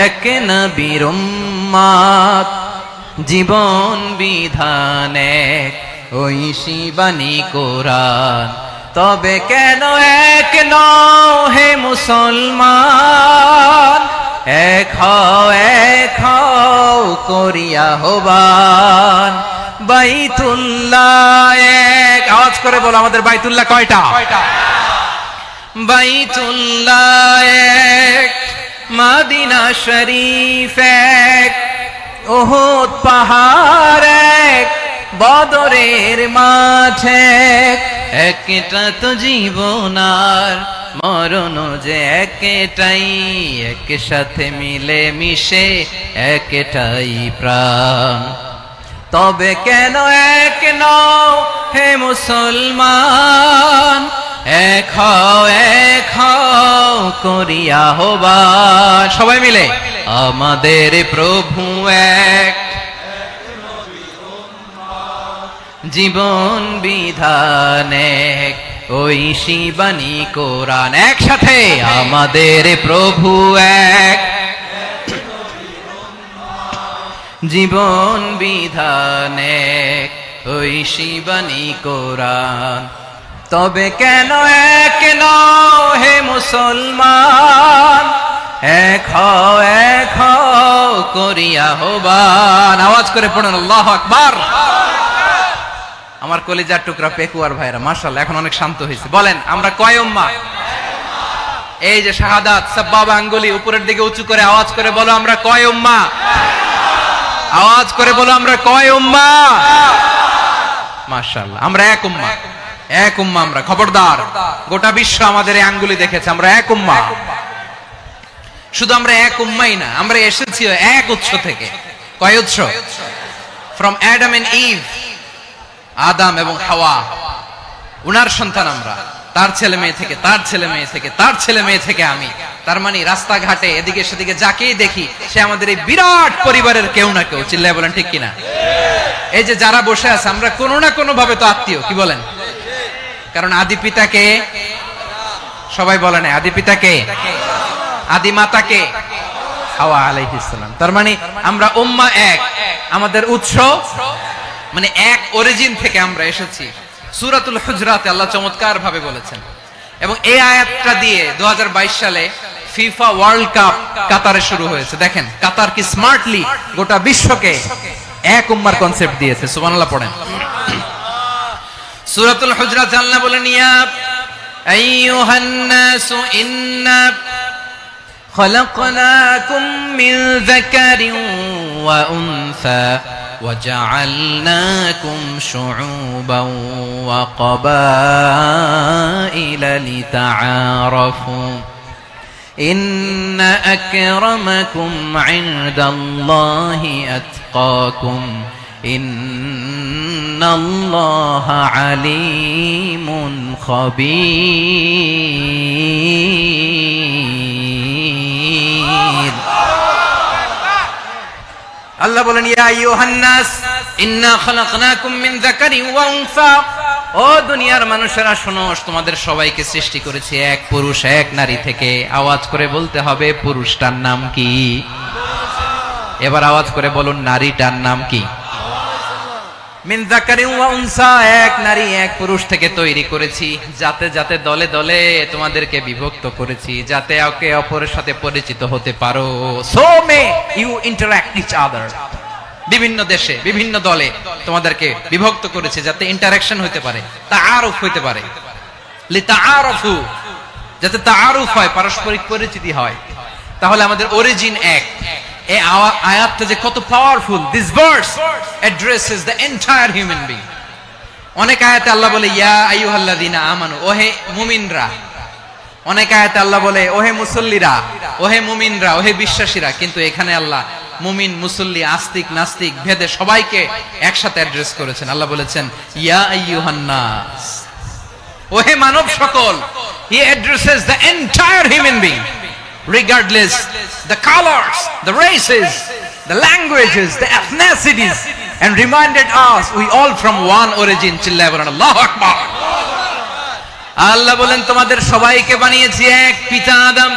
এক নবীর উম্মত, জীবন বিধান এক, ঐশী বাণী কোরআন। তবে কেন এক নও হে মুসলমান? এক হও করিয়া হবান। বাইতুল্লাহ এক, আওয়াজ করে বলো, আমাদের বাইতুল্লাহ কয়টা? বাইতুল্লাহ এক, মদিনা শরীফ এক, উহুদ পাহাড় এক, বদরের মাঠ এক। একটা তো জীবন আর মরণ যে একটাই, একসাথে মিলে মিশে একটাই প্রাণ। তবে কেন এক নও হে মুসলমান? এক হও করিয়া হবান। সবাই মিলে, আমাদের প্রভু এক, জীবন বিধান এক, ঐশী বাণী কোরআন। একসাথে, আমাদের প্রভু এক, জীবন বিধান এক, ঐশী বাণী কোরআন। তবে কেন এক নও হে মুসলমান? এক হও করিয়া হবান। আওয়াজ করে পড়ুন, আল্লাহু আকবার। আমার কলিজার টুকরা পেকুয়ার ভাইরা, মাশাআল্লাহ, এখন অনেক শান্ত হয়েছে। বলেন, আমরা কয় উম্মাহ? এই যে শাহাদাত, সাব্বাবা আঙ্গুলি উপরের দিকে উঁচু করে আওয়াজ করে বলো, আমরা কয় উম্মাহ? আওয়াজ করে বলো, আমরা কয় উম্মাহ? মাশাআল্লাহ, আমরা এক উম্মাহ। এক উম্মাহ আমরা। খবরদার, গোটা বিশ্ব আমাদের এই আঙ্গুলি দেখেছে, আমরা এক উম্মাহ। শুধু আমরা এক উম্মাই না, আমরা এসেছি এক উৎস থেকে। কয় উৎস? ফ্রম অ্যাডাম এন্ড ইভ, আদম এবং হাওয়া, উনার সন্তান আমরা। তার ছেলে মেয়ে থেকে, তার ছেলে মেয়ে থেকে, তার ছেলে মেয়ে থেকে আমি। তার মানে রাস্তাঘাটে এদিকে সেদিকে যাকেই দেখি সে আমাদের এই বিরাট পরিবারের কেউ না কেউ। চিল্লায় বলেন ঠিক কিনা? এই যে যারা বসে আছে, আমরা কোনো না কোনো ভাবে তো আত্মীয়। কি বলেন? কারণ আদি পিতাকে সবাই বলে না, আদি পিতাকে, আদি মাতাকে হাওয়া আলাইহিস সালাম। তার মানে আমরা উম্মাহ এক, আমাদের উৎস মানে এক অরিজিন থেকে আমরা এসেছি। সূরাতুল হুজরাতে আল্লাহ চমৎকার ভাবে বলেছেন। এবং এই আয়াতটা দিয়ে 2022 সালে ফিফা ওয়ার্ল্ড কাপ কাতারে শুরু হয়েছে। দেখেন কাতার কি স্মার্টলি গোটা বিশ্বকে এক উম্মার কনসেপ্ট দিয়েছে। সুবহানাল্লাহ পড়েন। সূরাতুল হুজরাত আল্লাহ বলেন, ইয়া আইয়ুহান নাসু ইন্না খলাকনাকুম মিন যাকারিন ওয়া উনসা وجعلناكم شعوبا وقبائل لتعارفوا إن أكرمكم عند الله أتقاكم إن الله عليم خبير আল্লাহ বলেন ইয়া আইয়ুহান নাস ইন্না খালাকনাকুম মিন যাকারিন ওয়া উনসা, ও দুনিয়ার মানুষেরা শোনো, তোমাদের সবাইকে সৃষ্টি করেছি এক পুরুষ এক নারী থেকে। আওয়াজ করে বলতে হবে পুরুষটার নাম কি? এবার আওয়াজ করে বলুন নারীটার নাম কি? মিন যাকারিন ওয়া উনসা, এক নারী এক পুরুষ থেকে তৈরি করেছি, যাতে যাতে দলে দলে তোমাদেরকে বিভক্ত করেছি, যাতে একে অপরের সাথে পরিচিত হতে পারো। So may you interact each other, বিভিন্ন দেশে বিভিন্ন দলে তোমাদেরকে বিভক্ত করেছে যাতে ইন্টারঅ্যাকশন হতে পারে, তাআরুফ হতে পারে। লিতাআরফু, যাতে তাআরুফ হয়, পারস্পরিক পরিচিতি হয়। তাহলে আমাদের অরিজিন এক। এই আয়াতটা যে কত powerful! This verse addresses the entire human being. অনেক আয়াতে আল্লাহ বলে ইয়া আইয়ুহাল্লাযীনা আমানু, ওহে মুমিনরা। অনেক আয়াতে আল্লাহ বলে ওহে মুসল্লিরা, ওহে মুমিনরা, ওহে বিশ্বাসীরা। কিন্তু এখানে আল্লাহ মুমিন মুসল্লি আস্তিক নাস্তিক ভেদে সবাইকে একসাথে অ্যাড্রেস করেছেন। আল্লাহ বলেছেন ইয়া আইয়ুহান নাস, ওহে মানব সকল। হি addresses the entire human being, regardless the colors, the races, the languages, the ethnicities, and reminded us we all from one origin. চিল্লায় বলেন আল্লাহু আকবার। আল্লাহ বলেন তোমাদের সবাইকে বানিয়েছি এক পিতা আদম,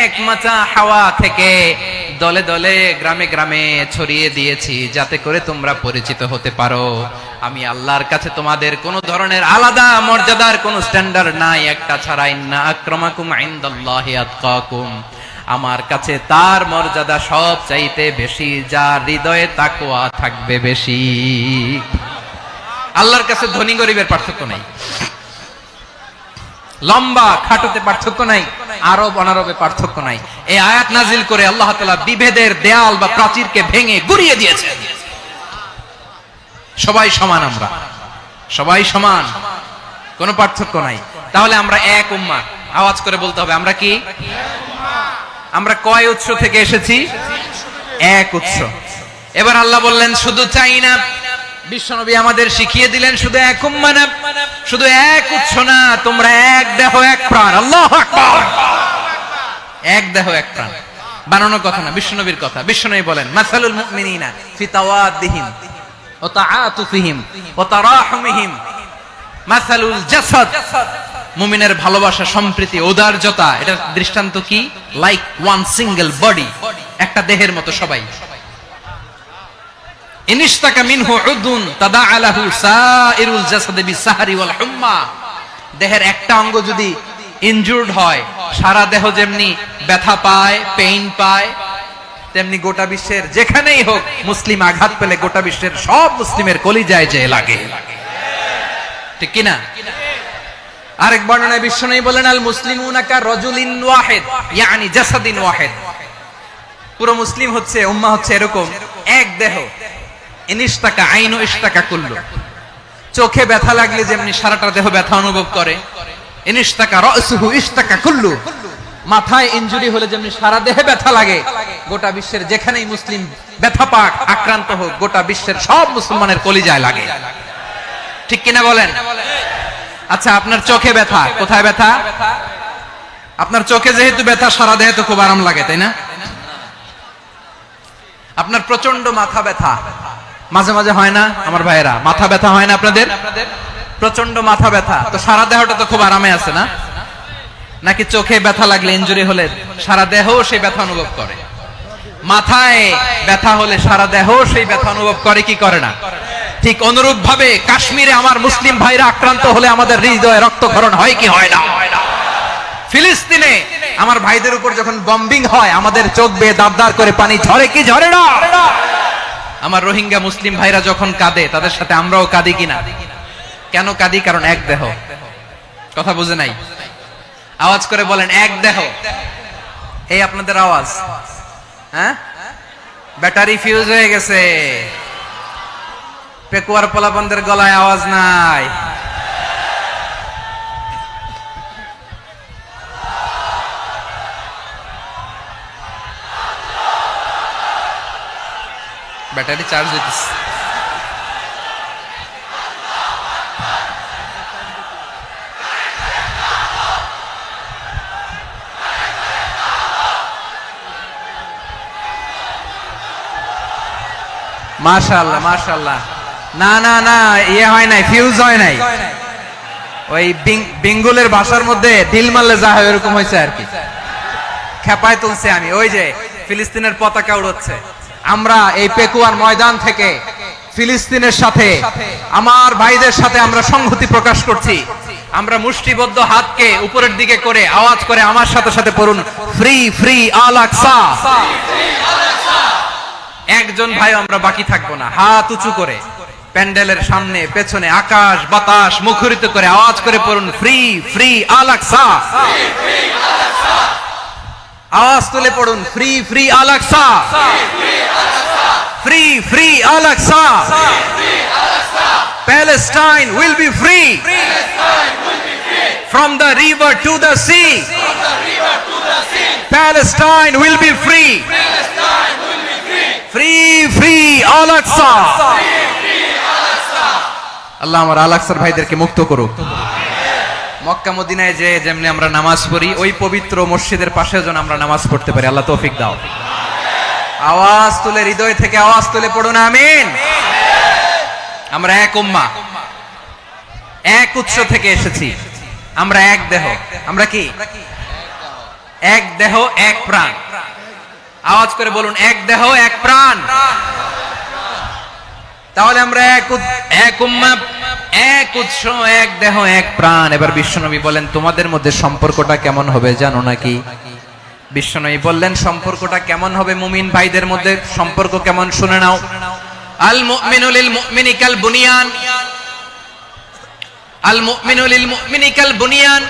এক মাতা হাওয়া থেকে, দলে দলে গ্রামে গ্রামে ছড়িয়ে দিয়েছি যাতে করে তোমরা পরিচিত হতে পারো। আমি আল্লাহর কাছে তোমাদের কোন ধরনের আলাদা মর্যাদার কোন স্ট্যান্ডার্ড নাই, একটা ছাড়া। ইন্না আক্রামাকুম ইনদাল্লাহি আতকাকুম, আমার কাছে তার মর্যাদা সব চাইতে বেশি যার হৃদয়ে তাকওয়া থাকবে বেশি। আল্লাহর কাছে ধনী গরিবের পার্থক্য নাই, লম্বা খাটোতে পার্থক্য নাই, আরব অনারবে পার্থক্য নাই। এই আয়াত নাজিল করে আল্লাহ তাআলা বিভেদের দেয়াল বা প্রাচীরকে ভেঙে গুড়িয়ে দিয়েছেন। সবাই সমান, আমরা সবাই সমান, কোনো পার্থক্য নাই। তাহলে আমরা এক উম্মাহ। আওয়াজ করে বলতে হবে আমরা কি? আমরা কয় উৎস থেকে এসেছি? এক উৎস। এবার আল্লাহ বললেন শুধু চাই না, বিশ্বনবী আমাদের শিখিয়ে দিলেন শুধু এক উম্মাহ না, শুধু এক উৎস না, তোমরা এক দেহ এক প্রাণ। আল্লাহু আকবার। এক দেহ এক প্রাণ বানানোর কথা না, বিশ্বনবীর কথা। বিশ্বনবী বলেন মাসালুল মুমিনিনা ফি তাওয়াদ্দিহিম ওয়া তাআতুফিহিম ওয়া তারাহুমিহিম মাসালুল জাসাদ, মুমিনের ভালোবাসা, সম্প্রীতি, ঔদার্যতা, এটার দৃষ্টান্ত কি? লাইক ওয়ান সিঙ্গেল বডি, একটা দেহের মতো সবাই। ইনিশতাকা মিনহু উদুন তাদাআ লাহু সাইরুল জাসাদি বিসাহরি ওয়াল হুম্মা, দেহের একটা অঙ্গ যদি ইনজুরড হয়, সারা দেহ যেমনি ব্যথা পায়, পেইন পায়, তেমনি গোটা বিশ্বের যেখানেই হোক মুসলিম আঘাত পেলে গোটা বিশ্বের সব মুসলিমের কলিজায় যে লাগে, ঠিক কি না? আরেক বর্ণনায় বিশ্বনবী বলেন আল মুসলিমুনা কা রাজুলিন ওয়াহিদ, ইয়ানি জাসাদিন ওয়াহিদ। পুরো মুসলিম হচ্ছে, উম্মাহ হচ্ছে এরকম এক দেহ। ইনিশতাকা আইনু ইশতাকা কুল্লু, চোখে ব্যথা লাগলে যেমনি সারাটা দেহ ব্যথা অনুভব করে, ইনিশতাকা রাসুহু ইশতাকা কুল্লু, মাথায় ইনজুরি হলে যেমনি সারা দেহে ব্যথা লাগে, গোটা বিশ্বের যেখানেই মুসলিম ব্যথা পাক, আক্রান্ত হোক, গোটা বিশ্বের সব মুসলমানের কলিজায় লাগে, ঠিক কিনা বলেন? আচ্ছা, আপনার চোখে ব্যথা, কোথায় ব্যথা? আপনার চোখে যেহেতু ব্যথা, সারা দেহে তো খুব আরাম লাগে, তাই না? আপনার প্রচন্ড মাথা ব্যথা মাঝে মাঝে হয় না আমার ভাইয়েরা? মাথা ব্যথা হয় না আপনাদের? প্রচন্ড মাথা ব্যথা, তো সারা দেহটা তো খুব আরামে আছে না? নাকি চোখে ব্যথা লাগলে, ইনজুরি হলে সারা দেহ সেই ব্যথা অনুভব করে? মাথায় ব্যথা হলে সারা দেহ সেই ব্যথা অনুভব করে কি করে না? ঠিক অনুরূপ ভাবে কাশ্মীরে আমার মুসলিম ভাইরা আক্রান্ত হলে আমাদের হৃদয়ে রক্তক্ষরণ হয় কি হয় না? ফিলিস্তিনে আমার ভাইদের উপর যখন বম্বিং হয়, আমাদের চোখ বেয়ে দাঁড় করে পানি ঝরে কি ঝরে না? আমার রোহিঙ্গা মুসলিম ভাইরা যখন কাঁদে, তাদের সাথে আমরাও কাঁদি কিনা? কেন কাঁদি? কারণ এক দেহ। কথা বুঝে নাই? আওয়াজ করে বলেন এক দেহ। এই আপনাদের আওয়াজ, হ্যাঁ? ব্যাটারি ফিউজ হয়ে গেছে, পেকুয়ার পোলাপনদের গলায় আওয়াজ নাই। ব্যাটারি চার্জ দিতেছে। মাশাআল্লাহ মাশাআল্লাহ। না না না, ইয়ে হয় নাই, ফিউজ হয় নাই। ওই বেঙ্গলের ভাষার মধ্যে ঢিল মারলে যা হয় এরকম হয়েছে আর কি। খেপায় তুলছে আমি, ওই যে ফিলিস্তিনের পতাকা উড়াচ্ছে। আমরা এই পেকুয়ার ময়দান থেকে ফিলিস্তিনের সাথে, আমার ভাইদের সাথে আমরা সংহতি প্রকাশ করছি। আমরা মুষ্টিবদ্ধ হাতকে উপরের দিকে করে আওয়াজ করে আমার সাথে সাথে পড়ুন, ফ্রি ফ্রি আল আকসা। একজন ভাই আমরা বাকি থাকবো না, হাত উঁচু করে প্যান্ডেলের সামনে পেছনে আকাশ বাতাস মুখরিত করে আওয়াজ করে পড়ুন, ফ্রি ফ্রি আল আকসা। আওয়াজ তুলে পড়ুন, free free Al Aqsa, free free Al Aqsa. Palestine will be free from the river to the sea. Palestine will be free. Free free Al Aqsa. আল্লাহ আমার আল আকসার ভাইদেরকে মুক্ত করুক। মক্কা মদিনায় যে যেমনি আমরা নামাজ পড়ি, ওই পবিত্র মসজিদের পাশে যেন আমরা নামাজ পড়তে পারি। আল্লাহ তৌফিক দাও। আওয়াজ তুলে, হৃদয় থেকে আওয়াজ তুলে পড়ুন আমিন। আমরা এক উম্মাহ, এক উৎস থেকে এসেছি। আমরা এক দেহ। আমরা কি? এক দেহ এক প্রাণ। আওয়াজ করে বলুন, এক দেহ এক প্রাণ। তাহলে আমরা এক উম্মাহ, এক উৎস, এক দেহ এক প্রাণ। এবার বিশ্বনবী বলেন, তোমাদের মধ্যে সম্পর্কটা কেমন হবে জানো নাকি? বিশ্বনবী বললেন, সম্পর্কটা কেমন হবে মুমিন ভাইদের মধ্যে, সম্পর্ক কেমন শুনে নাও। আল মুমিনু লিল মুমিনি কাল বুনিয়ান, আল মুমিনু লিল মুমিনি কাল বুনিয়ান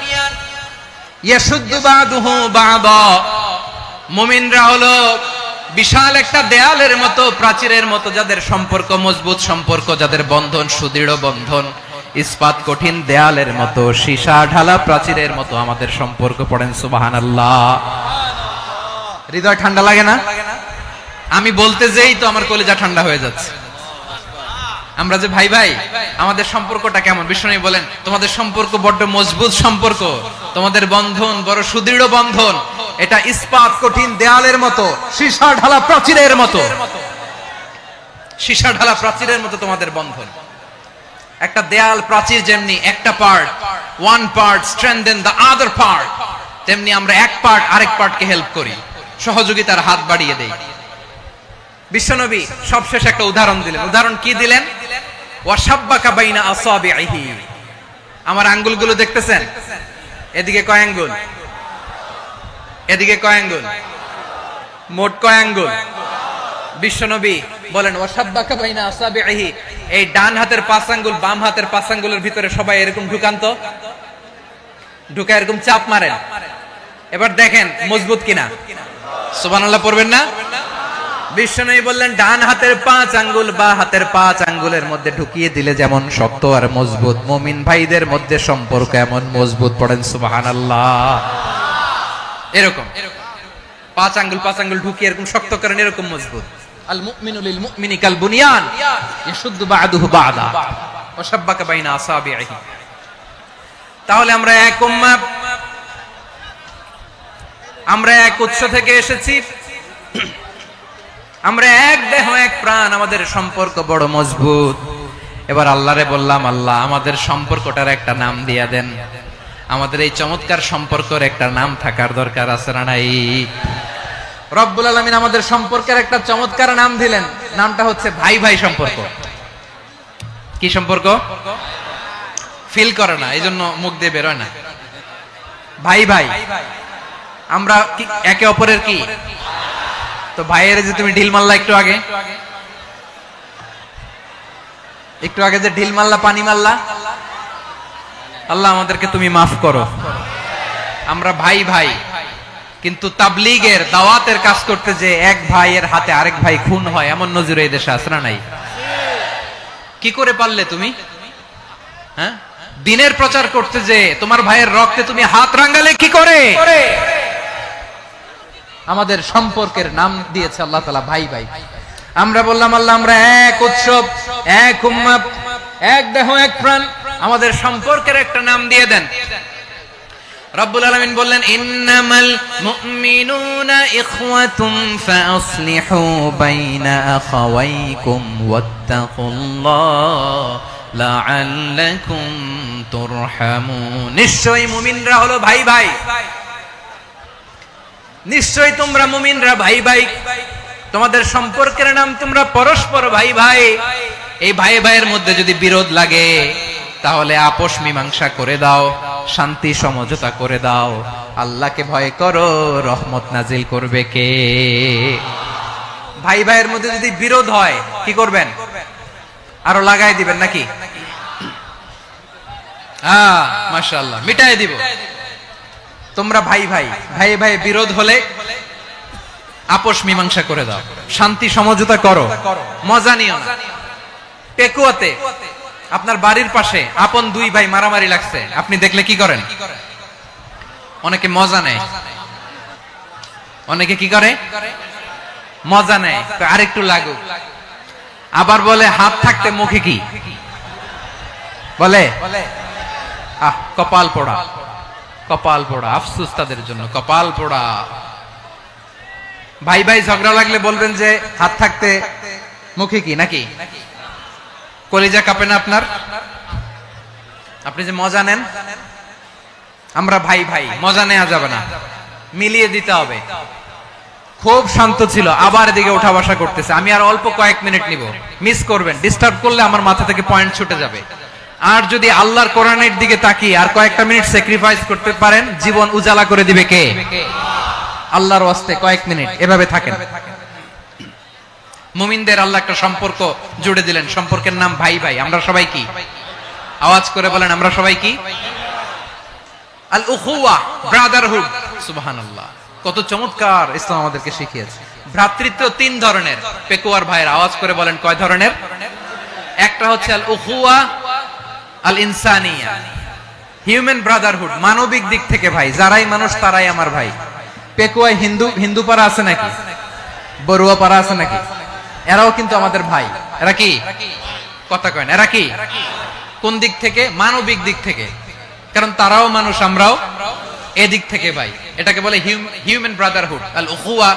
ইয়াশুদ্দু বাদুহু বাদা। মুমিনরা হলো বিশাল একটা দেয়ালের মতো, প্রাচীরের মতো, যাদের সম্পর্ক মজবুত সম্পর্ক, যাদের বন্ধন সুদৃঢ় বন্ধন, ইস্পাত কঠিন দেয়ালের মতো, সীসা ঢালা প্রাচীরের মতো আমাদের সম্পর্ক। পড়েন সুবহানাল্লাহ। হৃদয় ঠান্ডা লাগে না? আমি বলতে যেই তো আমার কলিজা ঠান্ডা হয়ে যাচ্ছে। আমরা যে ভাই ভাই, আমাদের সম্পর্কটা কেমন? বিষ্ণু বলেন, তোমাদের সম্পর্ক বড্ড মজবুত সম্পর্ক, তোমাদের বন্ধন বড় সুদৃঢ় বন্ধন। এটা ইস্পাত কঠিন দেয়ালের মতো, সীসা ঢালা প্রাচীরের মতো, সীসা ঢালা প্রাচীরের মতো তোমাদের বন্ধন। একটা দেয়াল প্রাচীর যেমনি একটা part, one part strengthen the other part, তেমনি আমরা এক পার্ট আরেক পার্টকে হেল্প করি, সহযোগিতার হাত বাড়িয়ে দেই। বিশ্বনবী সবশেষ একটা উদাহরণ দিলেন। উদাহরণ কি দিলেন? ওয়াশাব্বাকা বাইনা আসাবিহি। আমার আঙ্গুলগুলো দেখতেছেন? এদিকে কয় আঙ্গুল, এদিকে কয় আঙ্গুল, মোট কয় আঙ্গুল? বিশ্বনবী বলেন, ওয়াশাব্বাকা বাইনা আসাবিহি। এই ডান হাতের 5 আঙ্গুল বাম হাতের 5 আঙ্গুলের ভিতরে সবাই এরকম ঢুকান্ত, ঢুকা এরকম চাপ মারেন। এবার দেখেন মজবুত কিনা। সুবহানাল্লাহ পড়বেন না? বিশ্বনবী বললেন, ডান হাতের 5 আঙ্গুল বা হাতের 5 আঙ্গুলের মধ্যে ঢুকিয়ে দিলে যেমন শক্ত আর মজবুত, মুমিন ভাইদের মধ্যে সম্পর্ক এমন মজবুত। পড়েন সুবহানাল্লাহ। এরকম 5 আঙ্গুল ঢুকিয়ে এরকম শক্ত করেন, এরকম মজবুত। আল মুমিনু লিল মুমিনি কাল বুনিয়ান ইয়াশুদ্দু বা'দুহু বা'দা ওয়া শাব্বাকা বাইনা আসাবিহি। তাহলে আমরা এক উম্মাহ, আমরা এক উৎস থেকে এসেছি, আমরা এক দেহ এক প্রাণ, আমাদের সম্পর্ক বড় মজবুত। এবার আল্লাহরে বললাম, আল্লাহ আমাদের সম্পর্কটার একটা নাম দিয়া দেন। আমাদের এই চমৎকার সম্পর্কের একটা নাম থাকার দরকার আছে না নাই? রব্বুল আলামিন আমাদের সম্পর্কের একটা চমৎকার নাম দিলেন। নামটা হচ্ছে ভাই ভাই সম্পর্ক। কি সম্পর্ক? ফিল করে না, এই জন্য মুখ দিয়ে বেরোয় না। ভাই ভাই, আমরা একে অপরের কি? তো ভাইয়ের যে তুমি ঢিল মারলা একটু আগে, একটু আগে যে ঢিল মারলা, পানি মারলা, আল্লাহ আমাদেরকে তুমি মাফ করো। আমরা ভাই ভাই, কিন্তু তাবলীগের দাওয়াতের কাজ করতে যে এক ভাইয়ের হাতে আরেক ভাই খুন হয়, এমন নজির এই দেশে আছে না নাই? কি করে পারলে তুমি? হ্যাঁ, দিনের প্রচার করতে যে তোমার ভাইয়ের রক্তে তুমি হাত রাঙ্গালে কি করে? আমাদের সম্পর্কের নাম দিয়েছে আল্লাহ তাআলা ভাই ভাই। আমরা বললাম, আল্লাহ আমরা এক উৎসব, এক উম্মাহ, এক দেহ এক প্রাণ, আমাদের সম্পর্কের একটা নাম দিয়ে দেন। রব্বুল আলামিন বললেন ইন্নামাল মুমিনুনা ইখওয়াতুম ফাআসলিহু বাইনা আখাওয়াইকুম ওয়াত্তাকুল্লাহ লাআল্লাকুম তুরহামুন। নিশ্চয়ই মুমিনরা হলো ভাই ভাই, নিশ্চয়ই তোমরা মুমিনরা ভাই ভাই, তোমাদের সম্পর্কের নাম তোমরা পরস্পর ভাই ভাই। এই ভাই ভাইয়ের মধ্যে যদি বিরোধ লাগে তাহলে আপোষ মীমাংসা করে দাও, শান্তি সমঝোতা করে দাও। আল্লাহকে ভয় করো, রহমত নাজিল করবে কে? ভাই ভাইয়ের মধ্যে যদি বিরোধ হয় কি করবেন? আরো লাগাই দিবেন নাকি? মাশাআল্লাহ, মিটাই দিব। তোমরা ভাই ভাই, ভাই ভাই বিরোধ হলে আপোষ মীমাংসা করে দাও, শান্তি সমঝোতা করো, মজা নিও না। পেকুয়াতে আপনার বাড়ির পাশে আপন দুই ভাই মারামারি লাগছে, আপনি দেখলে কি করেন? অনেকে মজা নেয়, অনেকে কি করে? মজা নেয়, আরেকটু লাগুক। আবার বলে হাত থাকতে মুখে কি বলে? কপাল পোড়া, কপাল পোড়া। আফসোস তাদের জন্য, কপাল পোড়া। ভাই ভাই ঝগড়া লাগলে বলবেন যে হাত থাকতে মুখে কি, নাকি? কলিজা কাঁপে না আপনার? আপনি যে মজা নেন। আমরা ভাই ভাই, মজা নেওয়া যাবে না, মিলিয়ে দিতে হবে। খুব শান্ত ছিল, আবার এদিকে ওঠা বসা করতেছে। আমি আর অল্প কয়েক মিনিট নিব, মিস করবেন। ডিস্টার্ব করলে আমার মাথা থেকে পয়েন্ট ছুটে যাবে। আর যদি আল্লাহর কোরআনের দিকে তাকিয়ে আর কয়েকটা মিনিট স্যাক্রিফাইস করতে পারেন, জীবন উজালা করে দিবে কে? আল্লাহর ওয়াস্তে কয়েক মিনিট এভাবে থাকেন। মুমিনদের আল্লাহ একটা সম্পর্ক জুড়ে দিলেন, সম্পর্কের নাম ভাই ভাই। আমরা সবাই কি? আওয়াজ করে বলেন, আমরা সবাই কি? আল উখুয়া, ব্রাদারহুড। সুবহানাল্লাহ, কত চমৎকার ইসলাম আমাদেরকে শিখিয়েছে। ভ্রাতৃত্ব তিন ধরনের। পেকুয়ার ভাইয়ের আওয়াজ করে বলেন, কয় ধরনের? একটা হচ্ছে আল উখুয়া আল ইনসানিয়া, হিউম্যান ব্রাদারহুড, মানবিক দিক থেকে ভাই। যারাই মানুষ তারাই আমার ভাই। পেকুয়ায় হিন্দু পাড়া আছে নাকি? বড়ুয়া পাড়া আছে নাকি? এরাও কিন্তু আমাদের ভাই। এরা কি? কথা কয় না, এরা কি? কোন দিক থেকে? মানবিক দিক থেকে। কারণ তারাও মানুষ, আমরাও এদিক থেকে ভাই। এটাকে বলে হিউম্যান ব্রাদারহুড, আল উখুয়া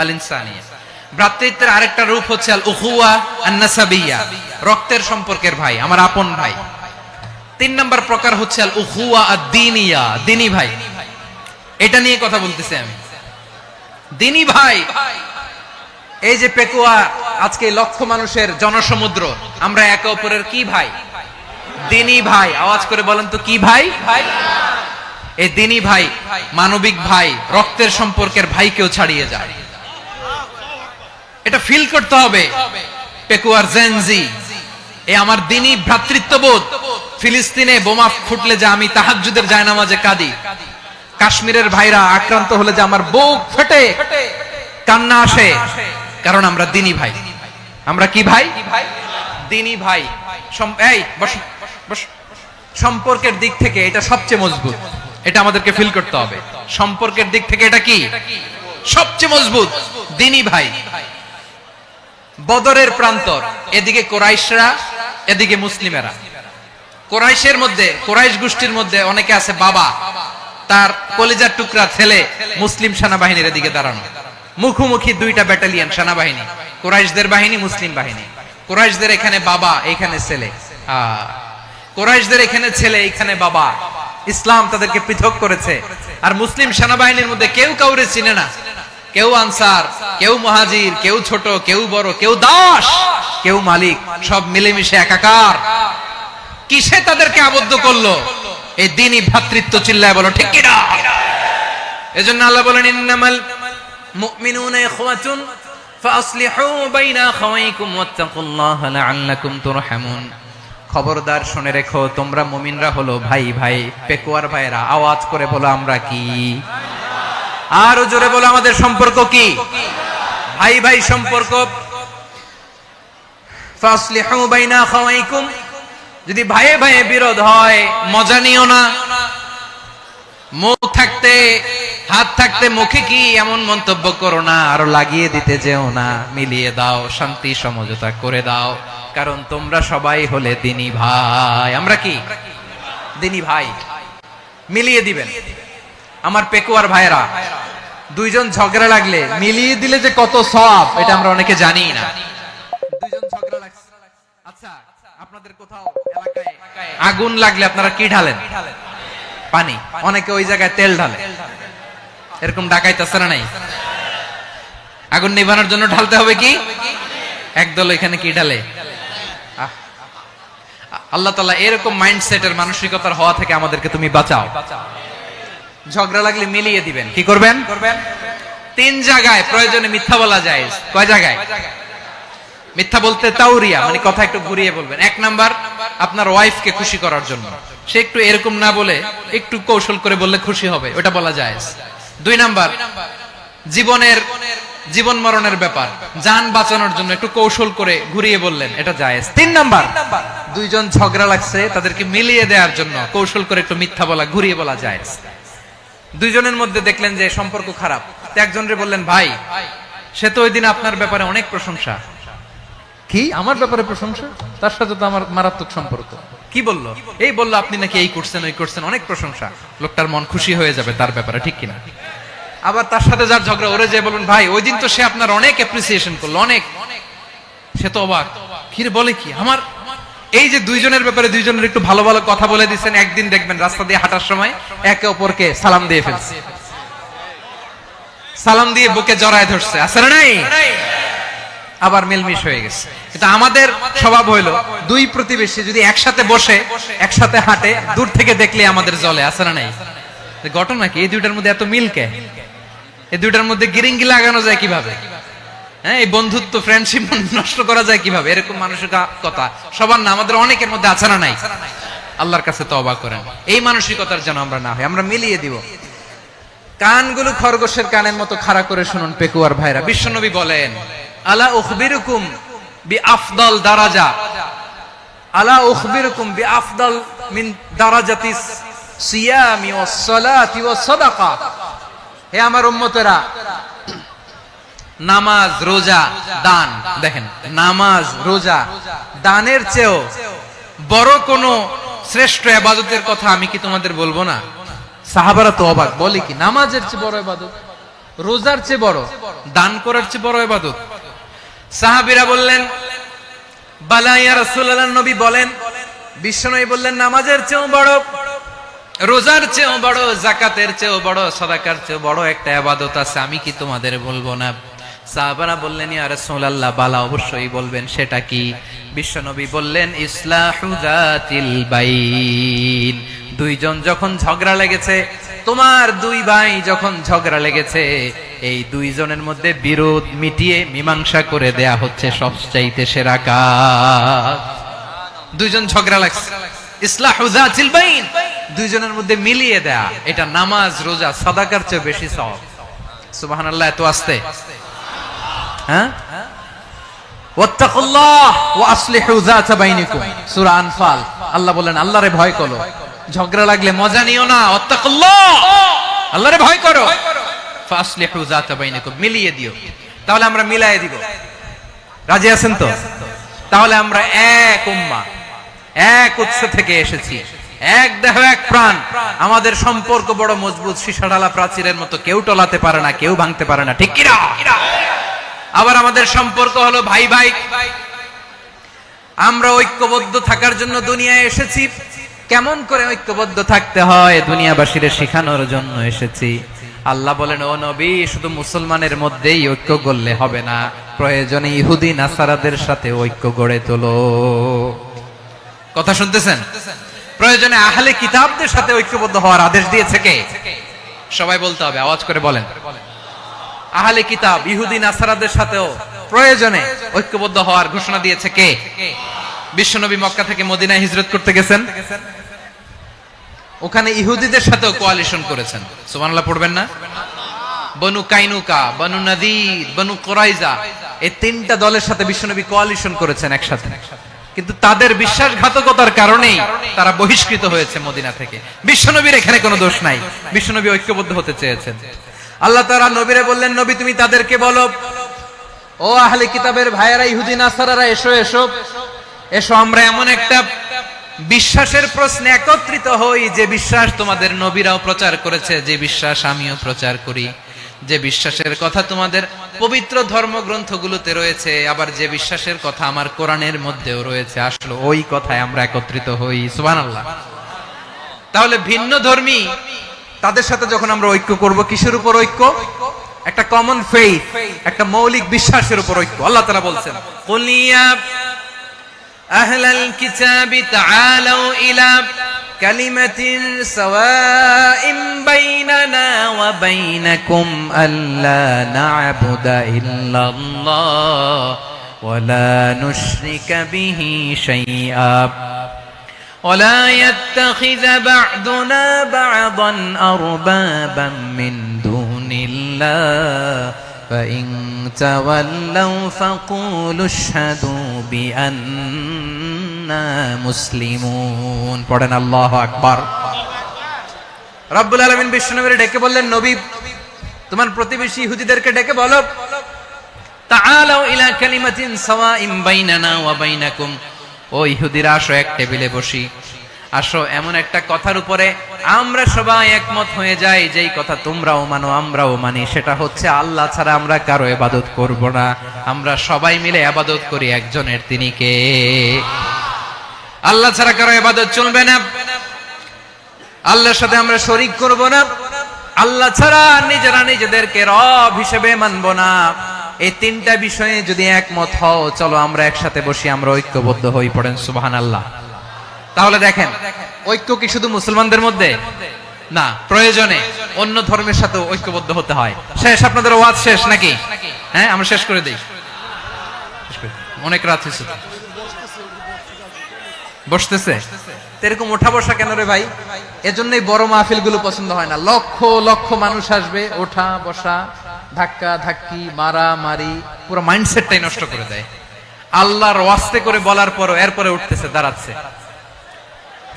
আল ইনসানিয়া। ভ্রাতৃত্বের আরেকটা রূপ হচ্ছে আল উখুয়া আন নাসাবিয়া, রক্তের সম্পর্কের ভাই, আমার আপন ভাই। তিন নম্বর প্রকার হচ্ছে আল উখুয়া আদ-দীনিয়া, দিনী ভাই। এটা নিয়ে কথা বলতেছি আমি, দিনী ভাই। এই যে পেকুয়া, আজকে লক্ষ মানুষের জনসমুদ্র, আমরা একে অপরের কি ভাই? দিনী ভাই। আওয়াজ করে বলেন তো, কি ভাই? এই দিনী ভাই, মানবিক ভাই, রক্তের সম্পর্কের ভাইকেও ছাড়িয়ে যায়। এটা ফিল করতে হবে। পেকুয়ার জেনজি, এই আমার দিনী ভ্রাতৃত্ববোধ। ফিলিস্তিনে বোমা ফুটলে যে আমি তাহাজ্জুদের জায়নামাজে কাঁদি, কাশ্মীরের ভাইরা আক্রান্ত হলে যে আমার বুক ফেটে কান্না আসে, কারণ আমরা দিনী ভাই। আমরা কি ভাই? দিনী ভাই। এই বস বস। সম্পর্কের দিক থেকে এটা সবচেয়ে মজবুত। এটা আমাদেরকে ফিল করতে হবে। সম্পর্কের দিক থেকে এটা কি? সবচেয়ে মজবুত, দিনী ভাই। বদরের প্রান্তর, এদিকে কোরাইশরা, এদিকে মুসলিমেরা। কোরাইশের মধ্যে, কোরাইশ গোষ্ঠীর মধ্যে অনেকে আছে বাবা, তার কলিজার টুকরা ছেলে মুসলিম সেনাবাহিনীর এদিকে দাঁড়ানো। মুখোমুখি দুইটা ব্যাটালিয়ন সেনাবাহিনী, কোরাইশদের বাহিনী, মুসলিম বাহিনী। কোরাইশদের এখানে বাবা, এখানে ছেলে। কোরাইশদের এখানে ছেলে, এখানে বাবা। ইসলাম তাদেরকে পৃথক করেছে। আর মুসলিম সেনাবাহিনীর মধ্যে কেউ কাউরে চিনে না। কেউ আনসার, কেউ মুহাজির, কেউ ছোট, কেউ বড়, কেউ দাস, কেউ মালিক, সব মিলেমিশে একাকার। কিসে তাদেরকে আবদ্ধ করলো? এই দ্বীনি ভ্রাতৃত্ব। চিল্লায় বলো ঠিক কিনা? এজন্য আল্লাহ বলেন, ইন্নামাল মুমিনুনা ইখওয়াতুন ফাআসলিহু বাইনা আখাওয়াইকুম ওয়াত্তাকুল্লাহা লাআল্লাকুম তুরহামুন। খবরদার শুনে রেখো, তোমরা মুমিনরা হলো ভাই ভাই। পেকুয়ার ভাইরা আওয়াজ করে বলো, আমরা কি? আরো জোরে বলো, আমাদের সম্পর্ক কি? ভাই ভাই সম্পর্ক। ফাআসলিহু বাইনা আখাওয়াইকুম। যদি ভাইয়ে ভাইয়ে বিরোধ হয়, মজা নিও না। মুখ থাকতে, হাত থাকতে মুখে কি এমন মন্তব্য করো না। আরো লাগিয়ে দিতে যেও না, মিলিয়ে দাও, শান্তি সমঝোতা করে দাও। কারণ তোমরা সবাই হলে দিনী ভাই। আমরা কি? দিনী ভাই। মিলিয়ে দিবেন। আমার পেকুয়ার ভাইরা, দুইজন ঝগড়া লাগলে মিলিয়ে দিলে যে কত সওয়াব এটা আমরা অনেকে জানি না। দুইজন ঝগড়া লাগছে, আচ্ছা আপনাদের কোথাও এলাকায় আগুন লাগলে আপনারা কি ঢালেন? পানি। অনেকে ওই জায়গায় তেল ঢালে, এরকম ডাকাইতেছে না নাই? আগুন নিভানোর জন্য ঢালতে হবে কি? একদল এখানে কি ঢালে? আল্লাহ তাআলা এরকম মাইন্ডসেটের মানসিকতার হওয়া থেকে আমাদেরকে তুমি বাঁচাও। ঝগড়া লাগলে মিলিয়ে দিবেন। কি করবেন? তিন জায়গায় প্রয়োজনে মিথ্যা বলা যায়। কয় জায়গায় মিথ্যা বলতে? তাওরিয়া, মানে কথা একটু ঘুরিয়ে বলবেন। এক নাম্বার, আপনার ওয়াইফকে খুশি করার জন্য, সে একটু এরকম না বলে একটু কৌশল করে বললে খুশি হবে, ওটা বলা যায়। দুই নাম্বার, জীবন মরণের ব্যাপার, জান বাঁচানোর জন্য একটু কৌশল করে ঘুরিয়ে বললেন, এটা জায়েজ। তিন নাম্বার, দুইজন ঝগড়া লাগছে তাদেরকে মিলিয়ে দেওয়ার জন্য কৌশল করে একটু মিথ্যা বলা, ঘুরিয়ে বলা জায়েজ। দুইজনের মধ্যে দেখলেন যে সম্পর্ক খারাপ, একজনরে বললেন, ভাই সে তো ওই দিন আপনার ব্যাপারে অনেক প্রশংসা। কি আমার ব্যাপারে প্রশংসা? তার সাথে তো আমার মারাত্মক সম্পর্ক। কি বললো? এই বললো আপনি নাকি এই করছেন ওই করছেন, অনেক প্রশংসা। লোকটার মন খুশি হয়ে যাবে তার ব্যাপারে, ঠিক কিনা? আবার তার সাথে যার ঝগড়া, ওরে যে বলুন, ভাই ওই দিন তো সে আপনার অনেক অ্যাপ্রিসিয়েশন করলো, অনেক। সে তো অবাক, কি রে বলে কি? আমার এই যে দুইজনের ব্যাপারে দুইজনের একটু ভালো ভালো কথা বলে দিচ্ছেন, একদিন দেখবেন রাস্তা দিয়ে হাঁটার সময় একে অপরকে সালাম দিয়ে ফেলছে, সালাম দিয়ে বুকে জড়ায় ধরছে, আছে না নাই? আবার মিলমিশ হয়ে গেছে। কিন্তু আমাদের স্বভাব হইলো, দুই প্রতিবেশী যদি একসাথে বসে একসাথে হাঁটে, দূর থেকে দেখলে আমাদের জ্বলে, আছে না নাই? ঘটনা কি? এই দুইটার মধ্যে এত মিল কে? এই দুইটার মধ্যে গিরিঙ্গি লাগানো যায় কিভাবে? হ্যাঁ, এই বন্ধুত্ব ফ্রেন্ডশিপ নষ্ট করা যায় কিভাবে? এরকম মানসিকতা সবার না, আমাদের অনেকের মধ্যে আছে না নাই? আল্লাহর কাছে তওবা করেন এই মানসিকতার যেন আমরা না হই, আমরা মিলিয়ে দিব। কানগুলো খরগোশের কানের মতো খাড়া করে শুনুন পেকুয়ার ভাইরা। বিশ্বনবী বলেন, আলা উখবিরুকুম বিআফদাল দারাজা, আলা উখবিরুকুম বিআফদাল মিন দারাজাতিস সিয়ামি ওয়াস সালাতি ওয়াস সাদাকা। হে আমার উম্মতেরা, নামাজ, রোজা, দান, দেখেন নামাজ, রোজা, দানের চেয়েও বড় কোন শ্রেষ্ঠ ইবাদতের কথা আমি কি তোমাদের বলবো না? সাহাবারা তো অবাক, বলে কি নামাজের চেয়ে বড় ইবাদত, রোজার চেয়ে বড়, দান করার চেয়ে বড় ইবাদত? সাহাবীরা বললেন, বালা ইয়া রাসূলুল্লাহ, নবী বলেন। বিশ্বনবী বললেন, নামাজের চেয়েও বড়, রোজার চেয়েও বড়, যাকাতের চেয়েও বড়, সাদাকার চেয়েও বড় একটা ইবাদত আছে, আমি কি তোমাদের বলবো না? সাহাবারা বললেন, ইয়া রাসূলুল্লাহ, বালা অবশ্যই বলবেন, সেটা কি? বিশ্বনবী বললেন, ইসলাহু যাতিল বাইন। দুইজন যখন ঝগড়া লেগেছে, তোমার দুই ভাই যখন ঝগড়া লেগেছে, এই দুইজনের মধ্যে বিরোধ মিটিয়ে মীমাংসা করে দেয়া হচ্ছে সবচাইতে সেরা কাজ। দুইজন ঝগড়া লাগছে, ইসলাহু যাতিল বাইন, দুইজনের মধ্যে মিলিয়ে দেয়া, এটা নামাজ, রোজা, সাদাকার চেয়ে বেশি সওয়াব। সুবহানাল্লাহ, এত আস্তে? হ্যাঁ, ওয়াত্তাকুল্লাহ ওয়া আসলিহু যাতা বাইনিকুম, সূরা আনফাল। আল্লাহ বলেন, আল্লাহরে ভয় করো, ঝগড়া লাগলে মজা নিও না, ওয়াত্তাকুল্লাহ, আল্লাহরে ভয় করো, ফাসলিহু যাতা বাইনিকুম, মিলিয়ে দিও। তাহলে আমরা মিলায়ে দিব, রাজি আছেন তো? তাহলে আমরা এক উম্মাহ, এক উৎস থেকে এসেছি, এক দেহ এক প্রাণ, আমাদের সম্পর্ক বড় মজবুত, সীসাঢালা প্রাচীরের মতো, কেউ টলাতে পারে না, কেউ ভাঙতে পারে না, ঠিক কি না? আবার আমাদের সম্পর্ক হলো ভাই ভাই, আমরা ঐক্যবদ্ধ থাকার জন্য দুনিয়ায় এসেছি। কেমন করে ঐক্যবদ্ধ থাকতে হয় দুনিয়াবাসীরে শেখানোর জন্য এসেছি। আল্লাহ বলেন, ও নবী, শুধু মুসলমানের মধ্যেই ঐক্য গড়লে হবে না, প্রয়োজনে ইহুদি নাসারাদের সাথে ঐক্য গড়ে তোলো। কথা শুনতেছেন? প্রয়োজনে আহলে কিতাবদের সাথে ঐক্যবদ্ধ হওয়ার আদেশ দিয়েছে কে? সবাই বলতে হবে, আওয়াজ করে বলেন। আহলে কিতাব, ইহুদি নাসারাদের সাথেও প্রয়োজনে ঐক্যবদ্ধ হওয়ার ঘোষণা দিয়েছে কে? বিশ্বনবী মক্কা থেকে মদিনায় হিজরত করতে গেছেন, ওখানে ইহুদিদের সাথেও কোয়ালিশন করেছেন। সুবহানাল্লাহ পড়বেন না? বনু কাইনুকা, বনু নাদির, বনু কুরাইজা, এই তিনটা দলের সাথে বিশ্বনবী কোয়ালিশন করেছেন একসাথে। কিন্তু তাদের বিশ্বাসঘাতকতার কারণেই তারা বহিষ্কৃত হয়েছে মদিনা থেকে। বিশ্বনবীর এখানে কোনো দোষ নাই, বিশ্বনবী ঐক্যবদ্ধ হতে চেয়েছেন। আল্লাহ তাআলা নবীরে বললেন, নবী তুমি তাদেরকে বলো, ও আহলে কিতাবের ভাইয়েরা, ইহুদি নাসারারা, এসো এসো এসো, আমরা এমন একটা বিশ্বাসের প্রশ্নে একত্রিত হই, যে বিশ্বাস তোমাদের নবীরাও প্রচার করেছে, যে বিশ্বাস আমিও প্রচার করি, যে বিশ্বাসের কথা তোমাদের পবিত্র ধর্মগ্রন্থগুলোতে রয়েছে, আবার যে বিশ্বাসের কথা আমার কোরআনের মধ্যেও রয়েছে, আসলে ওই কথায় আমরা একত্রিত হই। সুবহানাল্লাহ। তাহলে ভিন্ন ধর্মী তাদের সাথে যখন আমরা ঐক্য করব, কিসের উপর ঐক্য? একটা কমন ফেইথ, একটা মৌলিক বিশ্বাসের উপর ঐক্য। আল্লাহ তাআলা বলছেন, কুল ইয়া আহলাল কিতাবি তাআলাউ ইলা কালিমাতিন সাওয়াইন বাইনানা ওয়া বাইনাকুম আল্লা না'বুদা ইল্লাল্লাহ ওয়া লা নুশরিকা বিহি শাইআ ولا يتخذ بعضنا بعضا أربابا من دون الله فإن تولوا فقولوا اشهدوا بأننا مسلمون পড়েন আল্লাহু আকবার। রব্বুল আলামিন বিশ্বনবীকে ডেকে বললেন, নবী তোমার প্রতিবেশী ইহুদিদেরকে ডেকে বলো, তাআলাউ ইলা কালিমাতিন সাওয়াইন বাইনানা ওয়া বাইনাকুম, ও ইহুদিরা আসো এক টেবিলে বসি, আসো এমন একটা কথার উপরে আমরা সবাই একমত হয়ে যাই, যেই কথা তোমরাও মানো আমরাও মানি, সেটা হচ্ছে আল্লাহ ছাড়া আমরা কারো ইবাদত করব না, আমরা সবাই মিলে ইবাদত করি একজনের, তিনি কে? আল্লাহ ছাড়া কারো ইবাদত চলবে না, আল্লাহর সাথে আমরা শরীক করব না, আল্লাহ ছাড়া নিজেরা নিজেদেরকে রব হিসেবে মানব না। এই তিনটা বিষয়ে যদি একমত হও, চলো আমরা একসাথে বসি, আমরা ঐক্যবদ্ধ হই। পড়েন সুবহানাল্লাহ। তাহলে দেখেন, ঐক্য কি শুধু মুসলমানদের মধ্যে না, প্রয়োজনে অন্য ধর্মের সাথে ঐক্যবদ্ধ হতে হয়। শেষ, আপনাদের ওয়াজ শেষ নাকি? হ্যাঁ, আমরা শেষ করে দিই, অনেক রাত হয়েছে। বসতেছে এরকম ওঠা বসা কেন রে ভাই? এজন্যই বড় মাহফিল গুলো পছন্দ হয় না। লক্ষ লক্ষ মানুষ আসবে, ওঠা বসা, ধাক্কা ধাক্কি, মারা মারি, পুরো মাইন্ডসেটটাই নষ্ট করে দেয়। আল্লাহর ওয়াস্তে করে বলার পরও এরপরে উঠতেছে, দাঁড়াচ্ছে।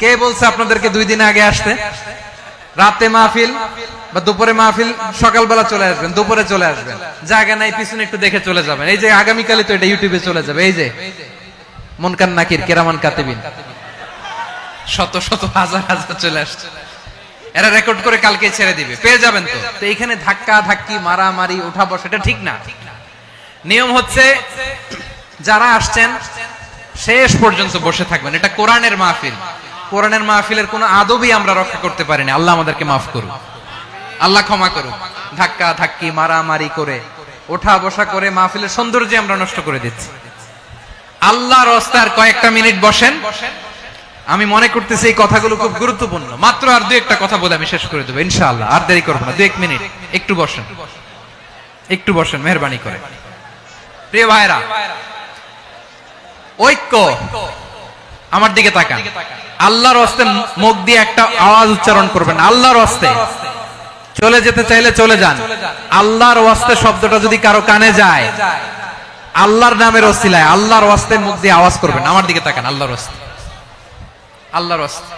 কে বলছে আপনাদেরকে 2 দিন আগে আসতে? রাতে মাহফিল বা দুপুরে মাহফিল, সকালবেলা চলে আসবেন, দুপুরে চলে আসবেন, জায়গা নাই পিছনে একটু দেখে চলে যাবেন। এই যে আগামীকালই তো এটা ইউটিউবে চলে যাবে, এই যে মুনকার নাকির কিরামান কাতিবিন, শত শত হাজার হাজার চলে আসছে, এরা রেকর্ড করে কালকে ছেড়ে দিবে, পেয়ে যাবেন। তো এইখানে ধাক্কা ধাক্কি, মারামারি, ওঠা বসা, এটা ঠিক না। নিয়ম হচ্ছে যারা আসছেন শেষ পর্যন্ত বসে থাকবেন। এটা কোরআনের মাহফিল, কোরআনের মাহফিলের কোনো আদবই আমরা রক্ষা করতে পারিনি। আল্লাহ আমাদেরকে মাফ করুন, আল্লাহ ক্ষমা করুন। ধাক্কা ধাক্কি, মারামারি করে, ওঠা বসা করে মাহফিলের সৌন্দর্য আমরা নষ্ট করে দিচ্ছি। আল্লাহর রাস্তায় কয়েকটা মিনিট বসেন। আমি মনে করতেছি এই কথাগুলো খুব গুরুত্বপূর্ণ। মাত্র আর 2-1টা কথা বলে আমি শেষ করে দেবো ইনশাআল্লাহ, আর দেরি করবো না। 2-1 মিনিট একটু বসেন, একটু বসেন মেহেরবানি করে। প্রিয় ভাইরা, ঐক্য, আমার দিকে তাকান। আল্লাহর রাস্তে মুখ দিয়ে একটা আওয়াজ উচ্চারণ করবেন, আল্লাহর রাস্তে। চলে যেতে চাইলে চলে যান। আল্লাহর ওয়াস্তে শব্দটা যদি কারো কানে যায়, আল্লাহর নামের ওসিলায় আল্লাহর ওয়াস্তে মুখ দিয়ে আওয়াজ করবেন। আমার দিকে তাকান, আল্লাহর ওয়াস্তে, আল্লাহর ওয়াস্তে।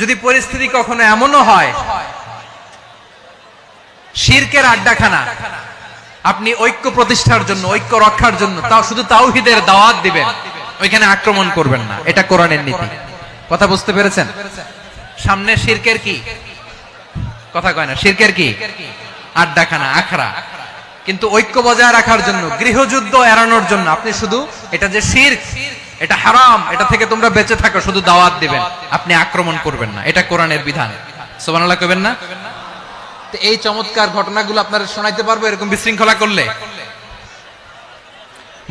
যদি পরিস্থিতি কখনো এমনও হয় শিরকের আড্ডাখানা, আপনি ঐক্য প্রতিষ্ঠার জন্য, ঐক্য রক্ষার জন্য তাও শুধু তাওহীদের দাওয়াত দিবেন, ওইখানে আক্রমণ করবেন না। এটা কোরআনের নীতি। কথা বুঝতে পেরেছেন? সামনে শিরকের কি কথা কয় না, শিরকের কি আড্ডাখানা, আখড়া। কিন্তু ঐক্য বজায় রাখার জন্য, গৃহযুদ্ধ এড়ানোর জন্য আপনি শুধু এটা যে শিরক, এটা হারাম, এটা থেকে তোমরা বেঁচে থাকো, শুধু দাওয়াত দিবেন, আপনি আক্রমণ করবেন না। এটা কোরআনের বিধান। সুবহানাল্লাহ কইবেন না? তো এই চমৎকার ঘটনাগুলো আপনারা শোনাইতে পারবো এরকম বিশৃঙ্খলা করলে।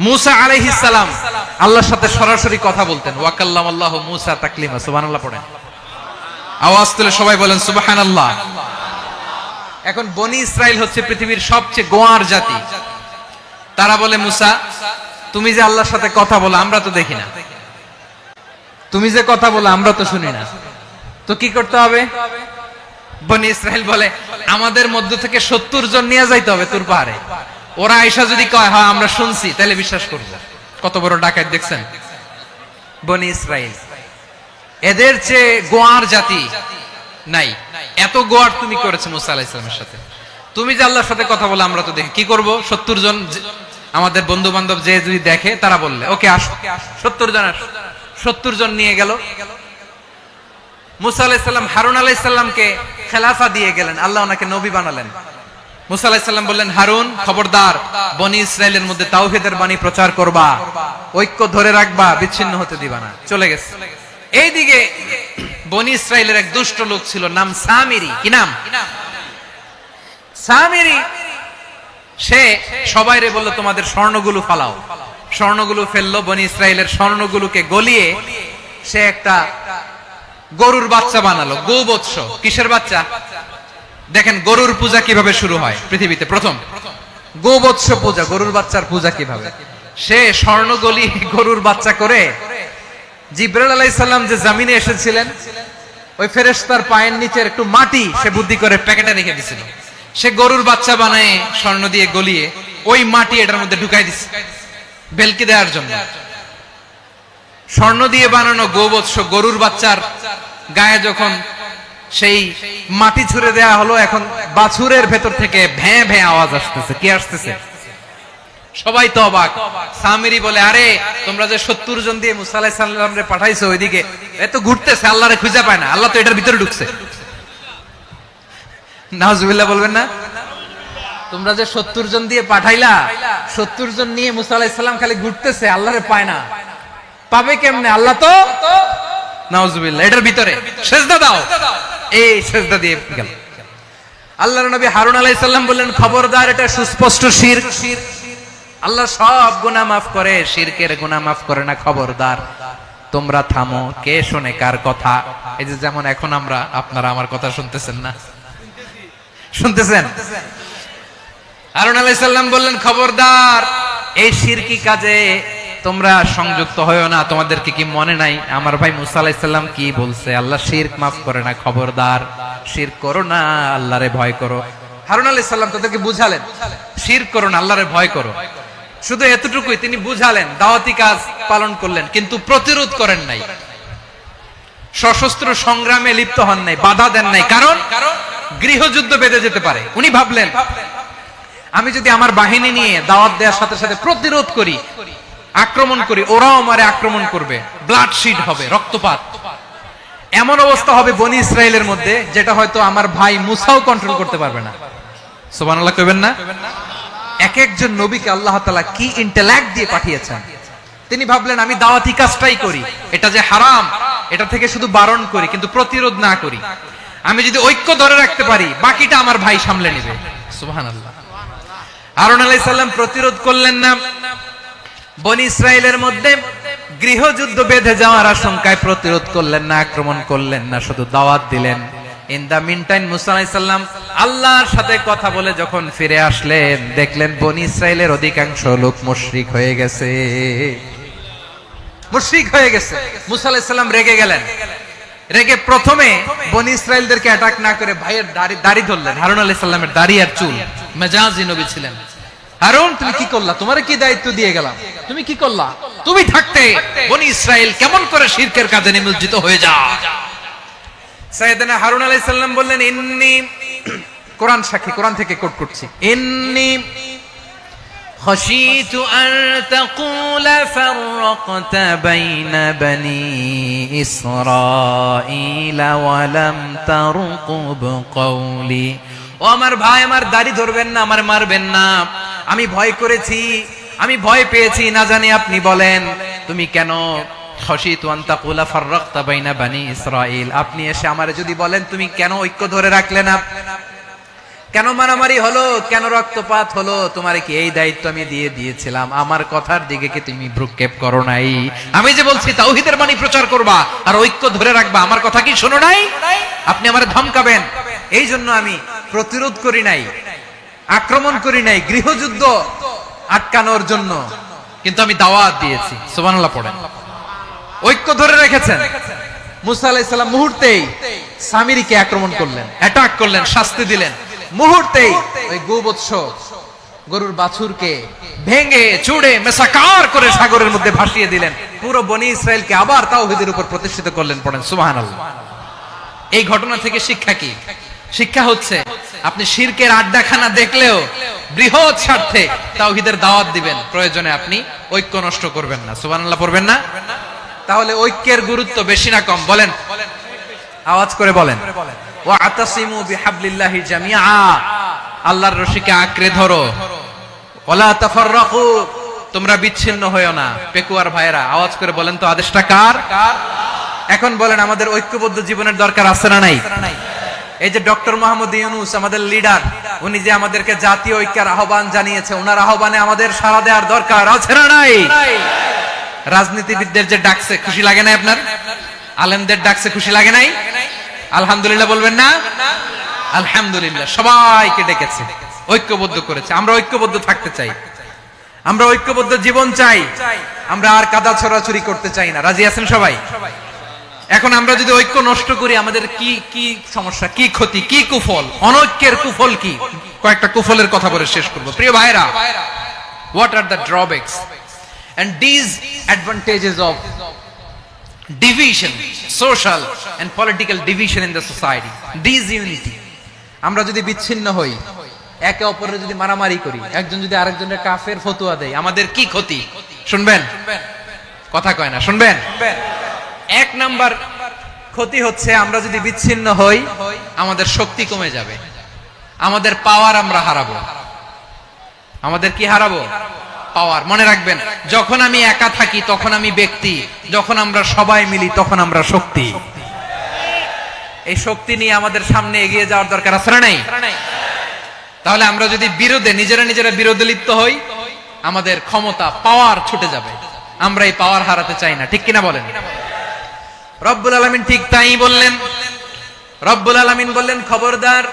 মুসা আলাইহিস সালাম আল্লাহর সাথে সরাসরি কথা বলতেন। ওয়া কাল্লামাল্লাহু মুসা তাকলিমা। সুবহানাল্লাহ পড়েন, আওয়াজ তুলে সবাই বলেন সুবহানাল্লাহ। এখন বনি ইসরাইল হচ্ছে পৃথিবীর সবচেয়ে গোয়ার জাতি। তারা বলে, মুসা তুমি যে আল্লাহর সাথে কথা বলো আমরা তো দেখি না, তুমি যে কথা বলো আমরা তো শুনি না, তো কি করতে হবে? বনি ইসরাইল বলে, আমাদের মধ্য থেকে 70 জন নিয়ে যাইতে হবে তুর পাহাড়ে। ওরা আয়েশা যদি কয় হ্যাঁ আমরা শুনছি, তাহলে বিশ্বাস করব। কত বড় ডাকাত দেখছেন বনি ইসরাইল। এদের চেয়ে গোয়ার জাতি নাই। এত গোয়ার তুমি করেছো মুসা আলাইহিস সালামের সাথে। তুমি যে আল্লাহর সাথে কথা বলে আমরা তো দেখি, কি করব? 70 জন আমাদের বন্ধু বান্ধব যে যদি দেখে, তারা বললে ওকে আসো, 70 জন আসো। 70 জন নিয়ে গেল। মুসা আলাইহিস সালাম হারুন আলাইহিস সালামকে খেলাফা দিয়ে গেলেন, আল্লাহ ওনাকে নবী বানালেন। মুসা আলাইহিস সালাম বললেন, হারুন খবরদার, বনি ইসরাইলের মধ্যে তাওহীদের বাণী প্রচার করবা, ঐক্য ধরে রাখবা, বিচ্ছিন্ন হতে দিবা না। চলে গেছে। এইদিকে বনি ইসরাইলের এক দুষ্ট লোক ছিল, নাম সামিরি। কি নাম? সামিরি। সে সবাইরে বলল, তোমাদের স্বর্ণগুলো ফালাও। স্বর্ণগুলো ফেললো, বনি ইসরাইলের স্বর্ণগুলোকে গলিয়ে সে একটা গরুর বাচ্চা বানালো, গোবৎস। কিসের বাচ্চা? দেখেন গরুর পূজা কিভাবে শুরু হয় পৃথিবীতে, প্রথম গোবৎস পূজা, গরুর বাচ্চার পূজা কিভাবে। সে স্বর্ণ গলি গরুর বাচ্চা করে, জিবরাইল আলাইহিস সালাম যে জমিনে এসেছিলেন, ওই ফেরেশতার পায়ের নিচের একটু মাটি সে বুদ্ধি করে প্যাকেটে রেখে দিয়েছিল। সে গরুর বাচ্চা বানায় স্বর্ণ দিয়ে গলিয়ে ওই মাটি এটার মধ্যে ঢুকাই দিচ্ছে বেলকি দেওয়ার জন্য। স্বর্ণ দিয়ে বানানো গোবৎস গরুর বাচ্চার গায়ে যখন সেই মাটি ছুঁড়ে দেয়া হলো, এখন বাছুরের ভেতর থেকে ভ্যাঁ ভ্যাঁ আওয়াজ আসতেছে। কি আসতেছে? সবাই তো অবাক। সামিরি বলে, আরে তোমরা যে 70 জন দিয়ে মুসা আলাইহিস সালামরে পাঠাইছো ওইদিকে, এত ঘুরতেছে, আল্লাহরে খুঁজে পায় না, আল্লাহ তো এটার ভিতরে ঢুকছে। নাউজুবিল্লাহ বলবেন না? তোমরা যে 70 জন দিয়ে পাঠাইলা, 70 জন নিয়ে মুসা আলাইহিস সালাম খালি ঘুরতেছে, আল্লাহরে পায় না। পাবে কেমনে? আল্লাহ তো নাউজুবিল্লাহ এটার ভিতরে। সিজদা দাও। এই সিজদা দিয়ে গেল। আল্লাহর নবী হারুন আলাইহিস সালাম বললেন, খবরদার, এটা সুস্পষ্ট শিরক। আল্লাহ সব গুনাহ মাফ করে, শিরকের গুনাহ মাফ করে না, খবরদার তোমরা থামো। কে শুনে কার কথা? এই যে যেমন এখন আপনারা আমার কথা শুনতেছেন না? শুনতেছেন? হারুন আলাইহিস সালাম বললেন, খবরদার, এই শিরকি কাজে তোমরা সংযুক্ত হয়ো না। তোমাদেরকে কি মনে নাই আমার ভাই মুসা আলাইহিস সালাম কি বলছে? আল্লাহ শিরক মাফ করে না, খবরদার শিরক করো না, আল্লাহরে ভয় করো। হারুন আলাইহিস সালাম তাদেরকে বুঝালেন, শিরক করো না, আল্লাহরে ভয় করো। শুধু এতটুকুই তিনি বুঝালেন, দাওয়াতি কাজ পালন করলেন, কিন্তু প্রতিরোধ করেন নাই, সশস্ত্র সংগ্রামে লিপ্ত হন নাই, বাধা দেন নাই। কারণ গৃহযুদ্ধ বেঁধে যেতে পারে। উনি ভাবলেন, আমি যদি আমার বাহিনী নিয়ে দাওয়াত দেওয়ার সাথে সাথে প্রতিরোধ করি, আক্রমণ করি, ওরাও আমারে আক্রমণ করবে, ব্লাডশিড হবে, রক্তপাত। এমন অবস্থা হবে বনি ইসরাইলের মধ্যে, যেটা হয়তো আমার ভাই মুসাও কন্ট্রোল করতে পারবে না। সুবহানাল্লাহ কইবেন না? এক একজন নবীকে আল্লাহ তাআলা কি ইন্টেলেক্ট দিয়ে পাঠিয়েছেন। তিনি ভাবলেন, আমি দাওয়াতি কাজটাই করি, এটা যে হারাম এটা থেকে শুধু বারণ করি, কিন্তু প্রতিরোধ না করি। আমি যদি ঐক্য ধরে রাখতে পারি, বাকিটা আমার ভাই সামলে নেবে। সুবহানাল্লাহ। হারুন আলাইহিস সালাম প্রতিরোধ করলেন না। বনি ইসরাইলের মধ্যে গৃহযুদ্ধ বেঁধে যাওয়ার আশঙ্কায় প্রতিরোধ করলেন না, আক্রমণ করলেন না, শুধু দাওয়াত দিলেন। ইন দা মিন টাইম মুসা আলাইহিস সালাম আল্লাহর সাথে কথা বলে যখন ফিরে আসলেন, দেখলেন বনি ইসরাইলের অধিকাংশ লোক মুশরিক হয়ে গেছে। মুশরিক হয়ে গেছে। মুসা আলাইহিস সালাম রেগে গেলেন। রেগে প্রথমে বনি ইসরাইলদেরকে অ্যাটাক না করে ভাইয়ের দাড়ি ধরলেন। হারুন আলাইহিস সালামের দাড়ি আর চুল। মেজাজি নবী ছিলেন। হারুন, তুমি কি করলা? তোমারে কি দায়িত্ব দিয়ে গেলাম? তুমি কি করলা? তুমি থাকতে বনি ইসরাইল কেমন করে শিরকের কাজে নিমজ্জিত হয়ে যায়? সাইয়েদনা হারুন আলাইহিস সালাম বললেন, ইন্নী, কোরআন সাক্ষী, কোরআন থেকে কোট করছি, ইন্নী খাশিতু আন তাকুলা ফাররাকতা বাইনা বনি ইসরাঈলা ওয়া লাম তারকুব কওলি। ও আমার ভাই, আমার দাড়ি ধরবেন না, আমার মারবেন না। আমি ভয় করেছি, আমি ভয় পেয়েছি, না জানি আপনি বলেন তুমি কেন খাশিতু আন তাকুলা ফাররাকতা বাইনা বনি ইসরাঈল, আপনি এসে আমারে যদি বলেন তুমি কেন ঐক্য ধরে রাখলে না, কেন মারামারি হলো, কেন রক্তপাত হলো, তোমারে কি এই দায়িত্ব আমি দিয়ে দিয়েছিলাম? আমার কথার দিকে কি তুমি ভ্রুক্ষেপ করো নাই? আমি যে বলছি তাওহীদের বাণী প্রচার করবা আর ঐক্য ধরে রাখবা, আমার কথা কি শোনো নাই? আপনি আমারে ধমকাবেন, এই জন্য আমি প্রতিরোধ করি নাই, আক্রমণ করি নাই, গৃহযুদ্ধ আটকানোর জন্য, কিন্তু আমি দাওয়াত দিয়েছি। সুবহানাল্লাহ পড়েন। ঐক্য ধরে রেখেছেন। মুসা আলাইহিস সালাম মুহূর্তেই সামিরিকে আক্রমণ করলেন, অ্যাটাক করলেন, শাস্তি দিলেন। মুহূর্তেই ওই গোবৎস গরুর বাছুরকে ভেঙে চুড়ে মেসাকার করে সাগরের মধ্যে ভাসিয়ে দিলেন। পুরো বনি ইসরাইলকে আবার তাওহীদের উপর প্রতিষ্ঠিত করলেন। পড়েন সুবহানাল্লাহ। এই ঘটনা থেকে শিক্ষা কি? শিক্ষা হচ্ছে, আপনি শিরকের আড্ডাখানা দেখলেও বৃহৎ স্বার্থে তাওহীদের দাওয়াত দিবেন, প্রয়োজনে আপনি ঐক্য নষ্ট করবেন না। সুবহানাল্লাহ পড়বেন না? তাহলে ঐক্যের গুরুত্ব বেশি না কম? বলেন, আওয়াজ করে বলেন। ওয়াতাসিমু বিহাবলিল্লাহি জামিআ, আল্লাহর রশিকে আঁকড়ে ধরো। ওয়ালা তাফাররাকু, তোমরা বিচ্ছিন্ন হয়ো না। পেকুয়ার ভাইরা আওয়াজ করে বলেন তো, আদেশটা কার? এখন বলেন, আমাদের ঐক্যবদ্ধ জীবনের দরকার আছে না নাই? এই যে ডক্টর মোহাম্মদ ইউনূস আমাদের লিডার, উনি যে আমাদেরকে জাতীয় ঐক্যের আহ্বান জানিয়েছে, ওনার আহ্বানে আমাদের সাড়া দেওয়ার দরকার আছে না নাই? রাজনীতিবিদদের যে ডাকছে, খুশি লাগে না আপনার? আলেমদের ডাকছে, খুশি লাগে নাই? আলহামদুলিল্লাহ বলবেন না? আলহামদুলিল্লাহ, সবাইকে ডেকেছে, ঐক্যবদ্ধ করেছে। আমরা ঐক্যবদ্ধ থাকতে চাই, আমরা ঐক্যবদ্ধ জীবন চাই, আমরা আর কাদা ছড়াছড়ি করতে চাই না। রাজি আছেন সবাই? এখন আমরা যদি ঐক্য নষ্ট করি, আমাদের কি কি সমস্যা, কি ক্ষতি, কি কুফল? অনৈক্যের কুফল কি? কয়েকটা কুফলের কথা বলে শেষ করব। প্রিয় ভাইরা, what are the drawbacks and disadvantages of division, social and political division in the society? Disunity, আমরা যদি বিচ্ছিন্ন হই, একে অপরের যদি মারামারি করি, একজন যদি আরেকজনের কাফের ফতোয়া দেয়, আমাদের কি ক্ষতি? শুনবেন? কথা কয় না, শুনবেন? এক নাম্বার ক্ষতি হচ্ছে, আমরা যদি বিচ্ছিন্ন হই, আমাদের শক্তি কমে যাবে, আমাদের পাওয়ার আমরা হারাবো। আমাদের কি হারাবো? পাওয়ার। মনে রাখবেন, যখন আমি একা থাকি তখন আমি ব্যক্তি, যখন আমরা সবাই মিলি তখন আমরা শক্তি। এই শক্তি নিয়ে আমাদের সামনে এগিয়ে যাওয়ার দরকার আছে না নাই? তাহলে আমরা যদি বিরোধে, নিজেরা বিরোধে লিপ্ত হই, আমাদের ক্ষমতা, পাওয়ার ছুটে যাবে। আমরা এই পাওয়ার হারাতে চাই না, ঠিক কিনা বলেন? রব্বুল আলামিন ঠিক তাই বললেন। রব্বুল আলামিন বললেন, খবরদার,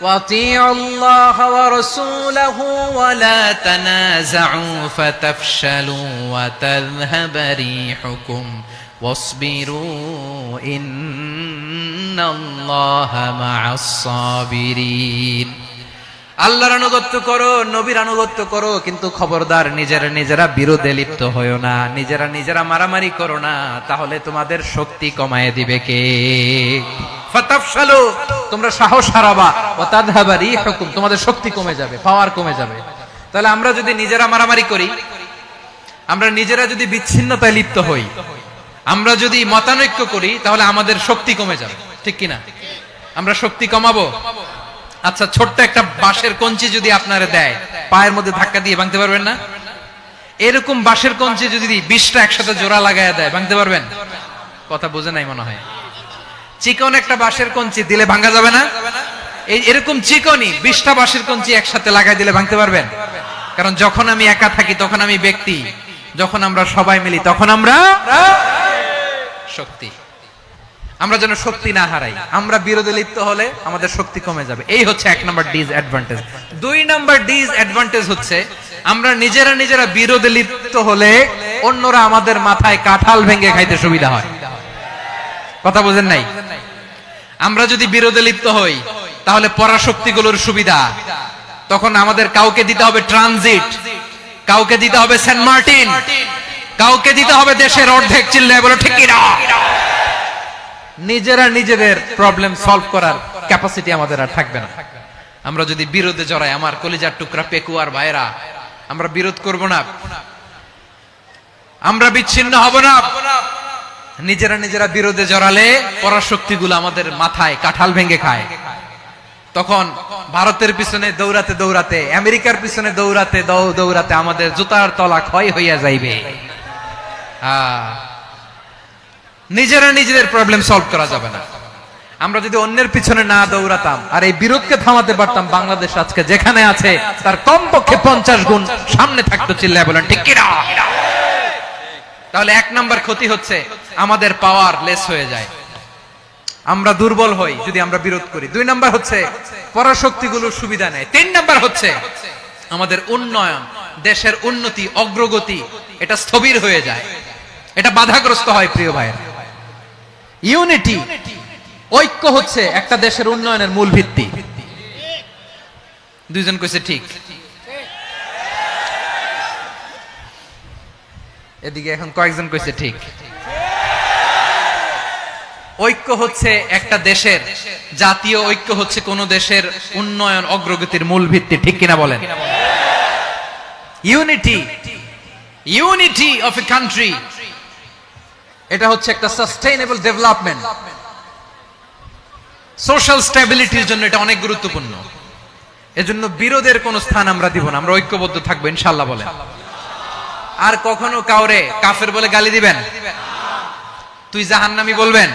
ওয়াতিউল্লাহ ওয়া রাসূলাহু ওয়া লা তানাযাউ ফাতাফশালু ওয়া তাযহাবা রিহুকুম ওয়াসবিরু ইন্নাল্লাহা মা'আস সাবিরিন। আল্লাহর আনুগত্য করো, নবীর আনুগত্য করো, কিন্তু খবরদার নিজেরা বিরোধে লিপ্ত হয়ো না, নিজেরা মারামারি করো না, তাহলে তোমাদের শক্তি কমায় দিবে কে? ফাতাফশালু, তোমরা সাহস হারাবা, ওয়া তাযহাবা রিহুকুম, তোমাদের শক্তি কমে যাবে, পাওয়ার কমে যাবে। তাহলে আমরা যদি নিজেরা মারামারি করি, আমরা নিজেরা যদি বিচ্ছিন্নতায় লিপ্ত হই, আমরা যদি মতানৈক্য করি, তাহলে আমাদের শক্তি কমে যাবে, ঠিক কিনা? আমরা শক্তি কমাবো। আচ্ছা, ছোট্ট একটা বাঁশের কঞ্চি যদি আপনারে দেয়, পায়ের মধ্যে ধাক্কা দিয়ে ভাঙতে পারবেন না? এরকম বাঁশের কঞ্চি যদি 20টা একসাথে জোড়া লাগায় দেয়, ভাঙতে পারবেন? কথা বোঝে নাই মনে হয়। চিকন একটা বাঁশের কঞ্চি দিলে ভাঙা যাবে না? এরকম চিকনই 20টা বাঁশের কঞ্চি একসাথে লাগাই দিলে ভাঙতে পারবেন? কারণ যখন আমি একা থাকি তখন আমি ব্যক্তি, যখন আমরা সবাই মিলি তখন আমরা শক্তি। আমরা যেন শক্তি না হারাই। আমরা বিরোধে লিপ্ত হলে আমাদের শক্তি কমে যাবে। এই হচ্ছে এক নাম্বার ডিসঅ্যাডভান্টেজ। 2 নাম্বার ডিসঅ্যাডভান্টেজ হচ্ছে, আমরা নিজেরা বিরোধে লিপ্ত হলে অন্যরা আমাদের মাথায় কাঁঠাল ভেঙে খাইতে সুবিধা হয়। কথা বোঝেন নাই? আমরা যদি বিরোধে লিপ্ত হই, তাহলে পরাশক্তিগুলোর সুবিধা, তখন আমাদের কাউকে দিতে হবে ট্রানজিট, কাউকে দিতে হবে সেন্ট মার্টিন, কাউকে দিতে হবে দেশের অর্ধেক। চিল্লায় বলো ঠিক কিনা? নিজেদের প্রবলেম সলভ করার ক্যাপাসিটি আমাদের আর থাকবে না। আমরা যদি বিরোধে জড়াই, আমার কলিজার টুকরা পেকুয়ার ভাইরা, আমরা বিরোধ করব না, আমরা বিচ্ছিন্ন হব না। নিজেরা বিরোধে জড়ালে পরাশক্তিগুলো আমাদের মাথায় কাঁঠাল ভেঙে খায়। তখন ভারতের পিছনে দৌড়াতে, আমেরিকার পিছনে দৌড়াতে আমাদের জুতার তলা ক্ষয় হইয়া যাইবে। নিজেদের প্রবলেম সলভ করা যাবে না। আমরা যদি অন্যের পিছনে না দৌড়াতাম আর এই বিরোধকে থামাতে পারতাম, বাংলাদেশ আজকে যেখানে আছে তার কমপক্ষে 50 গুণ সামনে থাকতো। চিল্লায় বলেন ঠিক কিনা? তাহলে 1 নাম্বার ক্ষতি হচ্ছে, আমাদের পাওয়ার লেস হয়ে যায়, আমরা দুর্বল হই যদি আমরা বিরোধ করি। 2 নাম্বার হচ্ছে, পরাশক্তিগুলোর সুবিধা নেয়। 3 নাম্বার হচ্ছে, আমাদের উন্নয়ন, দেশের উন্নতি, অগ্রগতি, এটা স্থবির হয়ে যায়, এটা বাধাগ্রস্ত হয়। প্রিয় ভাইরা, ইউনিটি, ঐক্য হচ্ছে একটা দেশের উন্নয়নের মূল ভিত্তি। 2 জন কইছে ঠিক। এদিকে এখন কয়েকজন কইছে ঠিক। ঐক্য হচ্ছে একটা দেশের, জাতীয় ঐক্য হচ্ছে কোন দেশের উন্নয়ন, অগ্রগতির মূল ভিত্তি, ঠিক কিনা বলেন? ইউনিটি অফ এ কান্ট্রি এটা হচ্ছে একটা সাস্টেইনেবল ডেভেলপমেন্ট, সোশ্যাল স্ট্যাবিলিটির জন্য এটা অনেক গুরুত্বপূর্ণ। এজন্য বিরোধের কোনো স্থান আমরা দিব না, আমরা ঐক্যবদ্ধ থাকবো ইনশাআল্লাহ বলেন। আর কখনো কাউরে কাফের বলে গালি দিবেন? তুই জাহান্নামী বলবেন?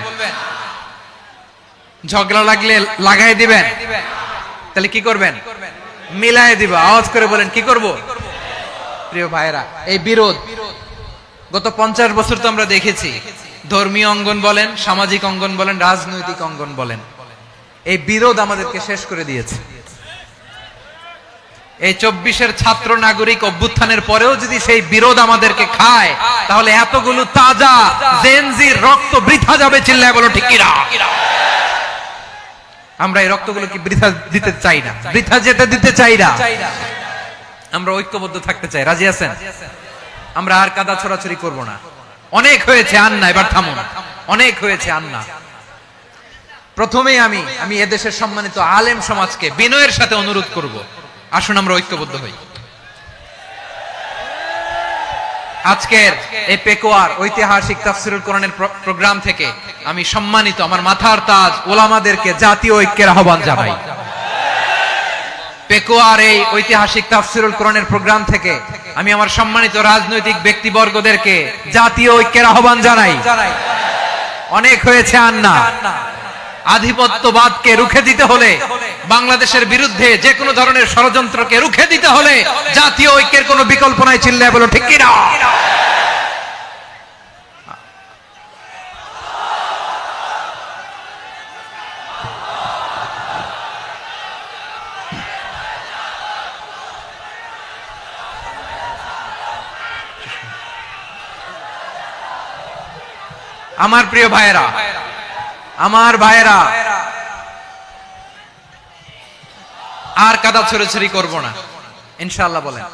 ঝগড়া লাগলে লাগাই দিবেন? তাহলে কি করবেন? মিলায় দিব। আওয়াজ করে বলেন কি করব? প্রিয় ভাইরা, এই বিরোধ গত 50 বছর তো আমরা দেখেছি, ধর্মীয় অঙ্গন বলেন, সামাজিক অঙ্গন বলেন, রাজনৈতিক অঙ্গন বলেন, এই বিরোধ আমাদেরকে শেষ করে দিয়েছে। এই 24-এর ছাত্র নাগরিক অভ্যুত্থানের পরেও যদি সেই বিরোধ আমাদেরকে খায়, তাহলে এতগুলো তাজা জেনজির রক্ত বৃথা যাবে। চিল্লায় বলো ঠিক কিনা? আমরা এই রক্তগুলো কি বৃথা দিতে চাই না, বৃথা যেতে দিতে চাই না। আমরা ঐক্যবদ্ধ থাকতে চাই। রাজি আছেন? আমরা আর কাদা ছড়াছড়ি করব না। অনেক হয়েছে, আর না, এবার থামুন। অনেক হয়েছে, আর না। প্রথমেই আমি এদেশের সম্মানিত আলেম সমাজকে বিনয়ের সাথে অনুরোধ করব, আসুন আমরা ঐক্যবদ্ধ হই। আজকের এই পেকুয়ার ঐতিহাসিক তাফসিরুল কোরআনের প্রোগ্রাম থেকে আমি সম্মানিত আমার মাথার তাজ ওলামাদেরকে জাতীয় ঐক্যের আহ্বান জানাই। পেকুয়ার এই ঐতিহাসিক তাফসিরুল কোরআনের প্রোগ্রাম থেকে আমি আমার সম্মানিত রাজনৈতিক ব্যক্তিবর্গদেরকে জাতীয় ঐক্যের আহ্বান জানাই। অনেক হয়েছে, আর না। আধিপত্যবাদকে রুখে দিতে হলে, বাংলাদেশের বিরুদ্ধে যে কোনো ধরনের ষড়যন্ত্রকে রুখে দিতে হলে জাতীয় ঐক্যের কোনো বিকল্প নাই। চিল্লায় বলো ঠিক কিনা? আমার প্রিয় ভাইয়েরা, আমার ভাইয়েরা, আর কাদা ছড়াছড়ি করব না ইনশাআল্লাহ বলেন।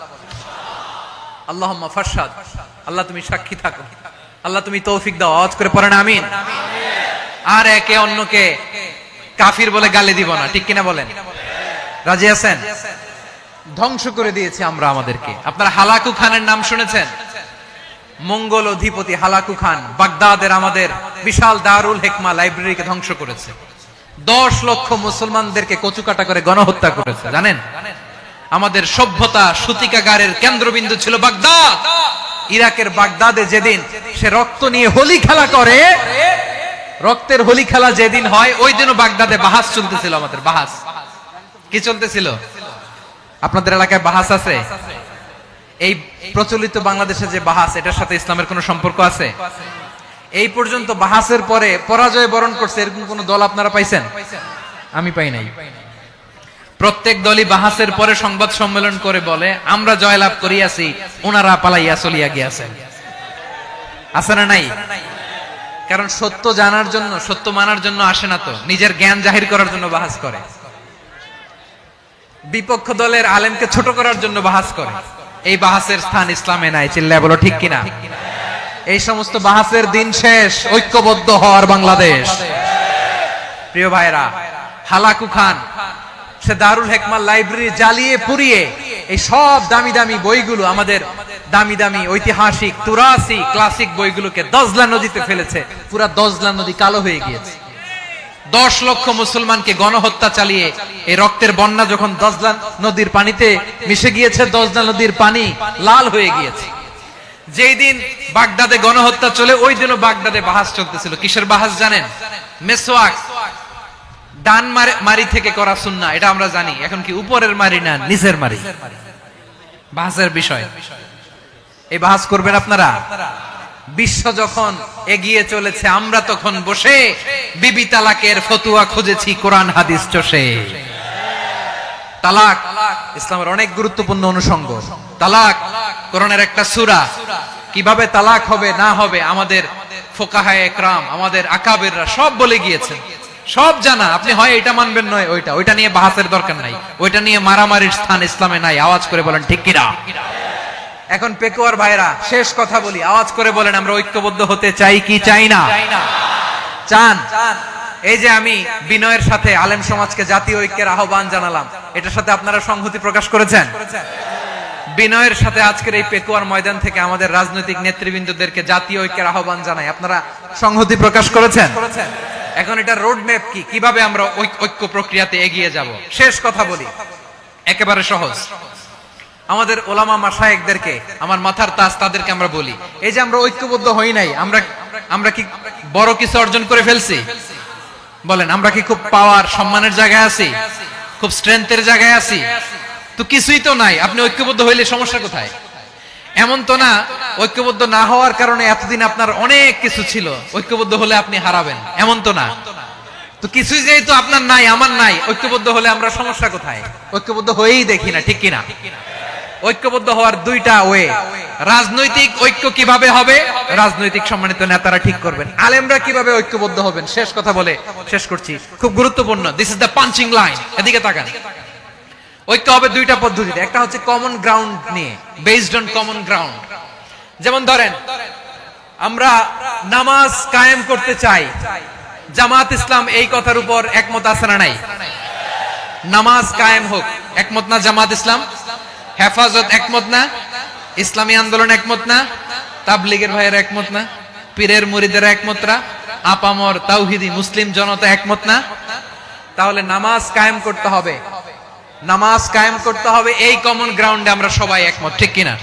আল্লাহুম্মা ফাশহাদ। আল্লাহ তুমি সাক্ষী থাকো, আল্লাহ তুমি তৌফিক দাও। আওয়াজ করে পড়েন আমিন। আর একে অন্যকে কাফির বলে গালি দিব না, ঠিক কিনা বলেন? রাজি আছেন? ধ্বংস করে দিয়েছি আমরা আমাদেরকে। আপনারা হালাকু খানের নাম শুনেছেন? মঙ্গল অধিপতি হালাকু খান বাগদাদের আমাদের বিশাল দারুল হিকমা লাইব্রেরিকে ধ্বংস করেছে। 10 লক্ষ মুসলমানদেরকে কচুকাটা করে গণহত্যা করেছে। জানেন? আমাদের সভ্যতা সূতিকাগারের কেন্দ্রবিন্দু ছিল বাগদাদ। ইরাকের বাগদাদে যেদিন সে রক্ত নিয়ে হোলি খেলা করে, রক্তের হোলি খেলা যেদিন হয়, ওই দিনও বাগদাদে বাহাস চলতেছিল। আমাদের বাহাস কি চলতেছিল? আপনাদের এলাকায় বাহাস আছে? এই প্রচলিত বাংলাদেশে যে বাহাস, এটার সাথে ইসলামের কোনো সম্পর্ক আছে? এই পর্যন্ত বাহাসের পরে পরাজয় বরণ করছে এরকম কোন দল আপনারা পাইছেন? আমি পাই নাই। প্রত্যেক দলই বাহাসের পরে সংবাদ সম্মেলন করে বলে আমরা জয়লাভ করিয়াছি, ওনারা পালাইয়া চলিয়া গিয়াছেন। আছে না নাই? কারণ সত্য জানার জন্য, সত্য মানার জন্য আসে না তো, নিজের জ্ঞান জাহির করার জন্য বাহাস করে। বিপক্ষ দলের আলেমকে ছোট করার জন্য বাহাস করে। এই বাহাসের স্থান ইসলামে নাই। চিল্লায় বলো ঠিক কিনা? এই সমস্ত বাহাসের দিন শেষ। ঐক্যবদ্ধ হওয়ার বাংলাদেশ। প্রিয় ভাইরা, হালাকু খান সে দারুল হিকমা লাইব্রেরি জ্বালিয়ে পুড়িয়ে এই সব দামি দামি বইগুলো, আমাদের দামি দামি ঐতিহাসিক তুরাসি ক্লাসিক বইগুলোকে দজলা নদীতে ফেলেছে। পুরা দজলা নদী কালো হয়ে গিয়েছে। 10 লক্ষ মুসলমানকে গণহত্যা চালিয়ে এই রক্তের বন্যা যখন দজলা নদীর পানিতে মিশে গিয়েছে, দজলা নদীর পানি লাল হয়ে গিয়েছে। যেই দিন বাগদাদে গণহত্যা চলে, ওই দিনও বাগদাদে বাহাস চলতেছিল। কিসের বাহাস জানেন? মেসওয়াক, ডান মারি থেকে করা সুন্নাহ, এটা আমরা জানি। এখন কি উপরের মারি না নিচের মারি? বাহাসের বিষয়। এই বাহাস করবেন আপনারা? বিশ্ব যখন এগিয়ে চলেছে, আমরা তখন বসে বিবি তালাকের ফতুয়া খুঁজেছি কোরআন হাদিস চষে। তালাক ইসলামের অনেক গুরুত্বপূর্ণ অনুষঙ্গ। তালাক কোরআনের একটা সূরা। কিভাবে তালাক হবে না হবে আমাদের ফুকাহায়ে ইকরাম, আমাদের আকাবেররা সব বলে গিয়েছেন, সব জানা। আপনি হয় এটা মানবেন, নয় ওইটা। ওইটা নিয়ে বাহাসের দরকার নাই, ওইটা নিয়ে মারামারির স্থান ইসলামে নাই। আওয়াজ করে বলেন ঠিক কিনা? এখন পেকুয়ার ভাইরা, শেষ কথা বলি, আওয়াজ করে বলেন আমরা ঐক্যবদ্ধ হতে চাই কি চাই না? চান? এই যে আমি বিনয়ের সাথে আলেম সমাজকে জাতীয় ঐক্যের আহ্বান জানালাম, এটার সাথে আপনারা সংহতি প্রকাশ করেছেন? বিনয়ের সাথে আজকের এই পেকুয়ার ময়দান থেকে আমাদের রাজনৈতিক নেতৃবৃন্দদেরকে জাতীয় ঐক্যের আহ্বান জানাই। আপনারা সংহতি প্রকাশ করেছেন। এখন এটা রোড ম্যাপ কি, কিভাবে আমরা ঐক্য প্রক্রিয়াতে এগিয়ে যাব। শেষ কথা বলি, একেবারে সহজ। আমাদের ওলামা মাশায়েখদেরকে, আমার মাথার তাজ, তাদেরকে আমরা বলি, এই যে আমরা ঐক্যবদ্ধ হই নাই, আমরা কি বড় কিছু অর্জন করে ফেলছি? বলেন, আমরা কি খুব পাওয়ার সম্মানের জায়গায় আছি? খুব স্ট্রেংথের জায়গায় আছি? তো কিছুই তো নাই। আপনি ঐক্যবদ্ধ হইলে সমস্যা কোথায়? এমন তো না ঐক্যবদ্ধ না হওয়ার কারণে এতদিন আপনার অনেক কিছু ছিল, ঐক্যবদ্ধ হলে আপনি হারাবেন, এমন তো না। তো কিছুই যেহেতু আপনার নাই, আমার নাই, ঐক্যবদ্ধ হলে আমরা সমস্যা কোথায়? ঐক্যবদ্ধ হয়েই দেখি না, ঠিক কিনা? ঐক্যবদ্ধ হওয়ার দুইটা ওয়ে। রাজনৈতিক ঐক্য কিভাবে হবে, রাজনৈতিক সম্মানিত নেতারা ঠিক করবেন। আলেমরা কিভাবে ঐক্যবদ্ধ হবেন, শেষ কথা বলে শেষ করছি, খুব গুরুত্বপূর্ণ। This is the punching line. এদিকে তাকান। ঐক্য হবে দুইটা পদ্ধতিতে। একটা হচ্ছে কমন গ্রাউন্ড নিয়ে, বেসড অন কমন গ্রাউন্ড। যেমন ধরেন, আমরা নামাজ কায়েম করতে চাই, জামাত ইসলাম এই কথার উপর একমত আছে না নাই? নামাজ কায়েম হোক, একমত না জামাত ইসলাম? হেফাজত একমত না? ইসলামী আন্দোলন একমত না? তাবলীগের ভাইয়েরা একমত না? পীরের মুরিদেরা একমত না? আপামর তাওহীদি মুসলিম জনতা একমত না? তাহলে নামাজ কায়েম করতে হবে, নামাজ কায়েম করতে হবে, এই কমন গ্রাউন্ডে আমরা সবাই একমত, ঠিক কিনা?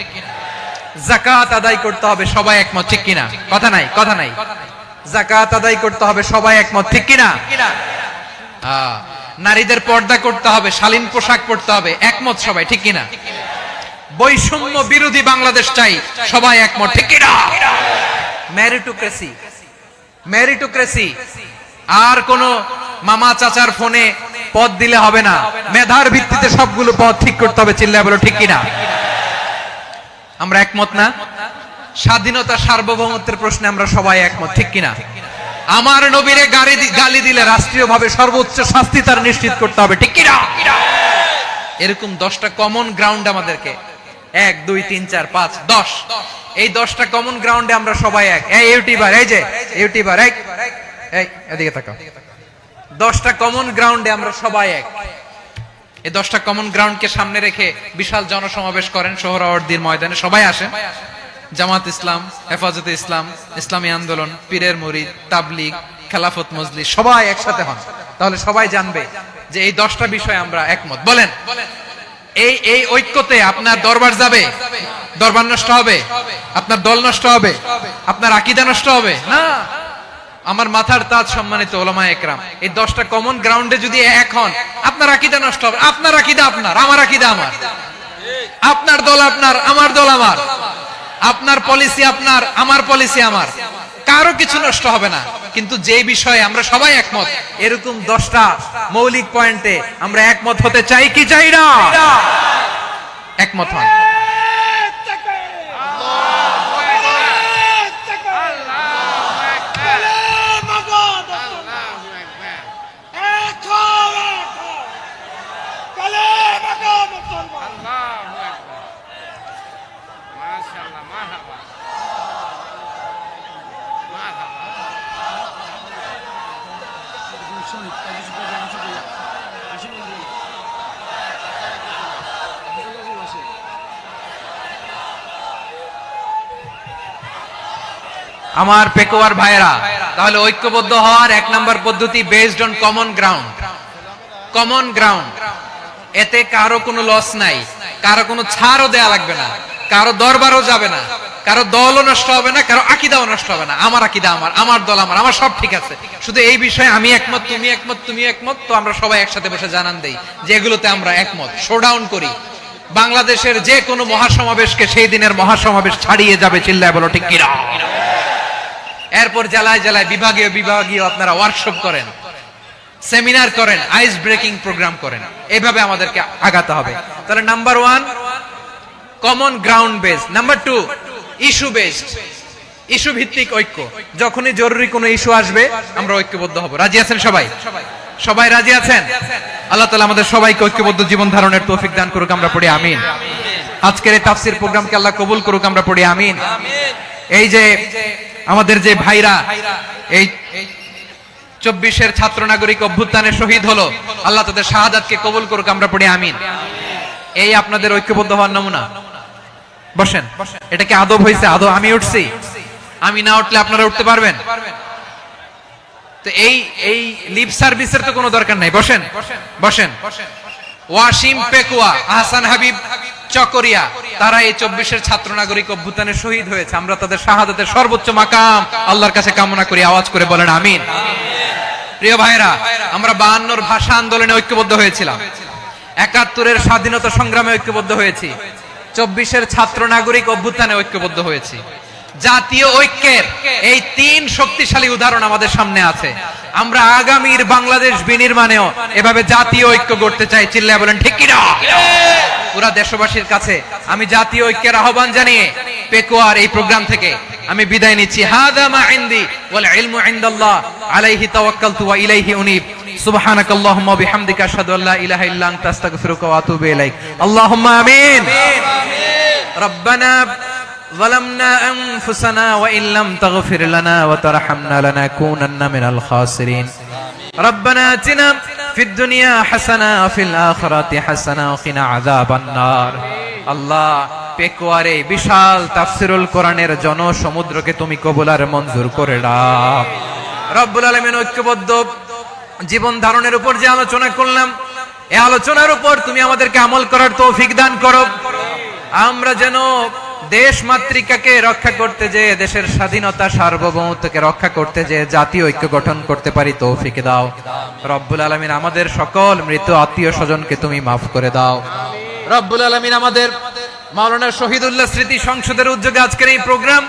যাকাত আদায় করতে হবে, সবাই একমত, ঠিক কিনা? কথা নাই, কথা নাই। যাকাত আদায় করতে হবে, সবাই একমত, ঠিক কিনা? নারীদের পর্দা করতে হবে, শালীন পোশাক পরতে হবে, একমত সবাই, ঠিক কিনা? বৈষম্য বিরোধী বাংলাদেশ চাই, সবাই একমত, ঠিক কিনা? Meritocracy, meritocracy. আর কোন মামা চাচার ফোনে পদ দিলে হবে না, মেধার ভিত্তিতে সবগুলো পদ ঠিক করতে হবে, চিল্লায় বলো ঠিক কিনা? আমরা একমত না? স্বাধীনতা সার্বভৌমত্বের প্রশ্নে আমরা সবাই একমত, ঠিক কিনা? আমার নবীরে গালি দিলে রাষ্ট্রীয়ভাবে সর্বোচ্চ শাস্তি তার নিশ্চিত করতে হবে, ঠিক কিনা? এরকম 10টা কমন গ্রাউন্ড আমাদেরকে, 1 2 3 4 5 10, এই 10টা কমন গ্রাউন্ডে আমরা সবাই এক। এই ইউটিউবার, এই যে ইউটিউবার, এই এদিকে তাকাও। 10টা কমন গ্রাউন্ডে আমরা সবাই এক। এই 10টা কমন গ্রাউন্ডকে সামনে রেখে বিশাল জনসমাবেশ করেন সোহরাওয়ার্দীর ময়দানে, সবাই আসেন। জামাত ইসলাম, হেফাজতে ইসলাম, ইসলামী আন্দোলন, পীরের মুরিদ, তাবলীগ, খেলাফত মজলিস, সবাই একসাথে হন। তাহলে সবাই জানবে যে এই 10টা বিষয়ে আমরা একমত। বলেন, এই ঐক্যতে আপনার দরবার যাবে, দরবার নষ্ট হবে, আপনার দল নষ্ট হবে, আপনার আকীদা নষ্ট হবে না। আমার মাথার তাজ সম্মানিত ওলামায়ে একরাম, এই 10টা কমন গ্রাউন্ডে যদি এক হন, আপনার আকীদা নষ্ট হবে। আপনার আকীদা আপনার, আমার আকীদা আমার, আপনার দল আপনার, আমার দল আমার, আপনার পলিসি আপনার, আমার পলিসি আমার, কারো কিছু নষ্ট হবে না। কিন্তু যে বিষয়ে আমরা সবাই একমত, এরকম 10টা মৌলিক পয়েন্টে আমরা একমত হতে চাই কি চাই না? একমত হন। আমার পেকুয়ার ভাইরা, তাহলে ঐক্যবদ্ধ হওয়ার 1 নম্বর পদ্ধতি based on common ground. Common ground, এতে কারো কোনো লস নাই, কারো কোনো ছাড়ও দেয়া লাগবে না, কারো দরবারও যাবে না, কারো দলও নষ্ট হবে না, কারো আকীদাও নষ্ট হবে না। আমার আকীদা আমার, আমার দল আমার, আমার সব ঠিক আছে। শুধু এই বিষয়ে আমি একমত, তুমি একমত, তুমি একমত, তো আমরা সবাই একসাথে বসে জানান দেই যে এগুলোতে আমরা একমত, শোডাউন করি। বাংলাদেশের যে কোনো মহাসমাবেশকে সেই দিনের মহাসমাবেশ ছাড়িয়ে যাবে, চিল্লায় বলো ঠিক কিনা? এরপর জেলায় জেলায়, বিভাগীয় বিভাগীয় আপনারা ওয়ার্কশপ করেন, সেমিনার করেন, আইস ব্রেকিং প্রোগ্রাম করেন। এইভাবে আমাদেরকে আগাতে হবে। তাহলে number 1 common ground base, number 2 issue based, issue ভিত্তিক ঐক্য। যখনই জরুরি কোনো ইস্যু আসবে আমরা ঐক্যবদ্ধ হব। রাজি আছেন সবাই? সবাই রাজি আছেন? আল্লাহ তাআলা আমাদের সবাইকে ঐক্যবদ্ধ জীবন ধারণের তৌফিক দান করুক, আমরা পড়ি আমিন। আজকের এই তাফসীর প্রোগ্রামকে আল্লাহ কবুল করুক, আমরা পড়ি আমিন। এই যে আমাদের যে ভাইরা এই 24-এর ছাত্র নাগরিক অভ্যুত্থানে শহীদ হলো, আল্লাহ তাদের শাহাদাতকে কবুল করুক, আমরা পড়ি আমিন। এই আপনাদের ঐক্যবদ্ধ হওয়ার নমুনা। বসেন। এটা কি আদব হয়েছে? আদব আমি উঠছি, আমি না উঠলে আপনারা উঠতে পারবেন? তো এই লিপ সার্ভিসের তো কোনো দরকার নাই। বসেন বসেন। ওয়াসিম পেকুয়া, আহসান হাবিব চকরিয়া, তারা এই 24-এর ছাত্র নাগরিক অভ্যুত্থানে শহীদ হয়েছে। আমরা তাদের শাহাদাতের সর্বোচ্চ মাকাম আল্লাহর কাছে কামনা করি। আওয়াজ করে বলেন আমিন। প্রিয় ভাইরা, আমরা 52-র ভাষা আন্দোলনে ঐক্যবদ্ধ হয়েছিলাম, 71-এর স্বাধীনতা সংগ্রামে ঐক্যবদ্ধ হয়েছি, 24-এর ছাত্র নাগরিক অভ্যুত্থানে ঐক্যবদ্ধ হয়েছি। জাতীয় ঐক্যের এই 3 শক্তিশালী উদাহরণ আমাদের সামনে আছে। আমরা আগামীর বাংলাদেশ বিনির্মাণেও এভাবে জাতীয় ঐক্য গড়তে চাই। চিল্লায় বলেন ঠিক কি না? পুরা দেশবাসীর কাছে আমি জাতীয় ঐক্যের আহ্বান জানিয়ে পেকুয়ার এই প্রোগ্রাম থেকে আমি বিদায় নিচ্ছি। হাদা মা ইনদি ওয়াল ইলমু ইনদাল্লাহ আলাইহি তাওয়াক্কালতু ওয়া ইলাইহি উনীব। সুবহানাকাল্লাহুম্মা ওয়া বিহামদিকা আশহাদু আল্লা ইলাহা ইল্লা আনতা আস্তাগফিরুকা ওয়া আতুবু ইলাইক। আল্লাহুম্মা আমিন। রব্বানা ظلمنا أنفسنا وإن لم تغفر لنا وترحمنا لنكونن من الخاسرين. ربنا آتنا في الدنيا حسنة وفي الآخرة حسنة وقنا عذاب النار. আল্লাহ, পেকুয়ারে বিশাল তাফসিরুল কোরআনের জনসমুদ্রকে তুমি কবুল আর মঞ্জুর করে নাও। রব্বুল আলামিন, ঐক্যবদ্ধ জীবন ধারণের উপর যে আলোচনা করলাম, এই আলোচনার উপর তুমি আমাদেরকে আমল করার তৌফিক দান করো। আমরা যেন দেশ মাতৃকাকে রক্ষা করতে যে, দেশের স্বাধীনতা সার্বভৌমত্বকে রক্ষা করতে যে জাতীয় ঐক্য গঠন করতে পারি তৌফিক দাও। রব্বুল আলামিন, আমাদের সকল মৃত আত্মীয় স্বজনকে তুমি মাফ করে দাও। রব্বুল আলামিন, আমাদের মাওলানা শহীদুল্লাহ স্মৃতি সংসদের উদ্যোগে আজকের এই প্রোগ্রাম,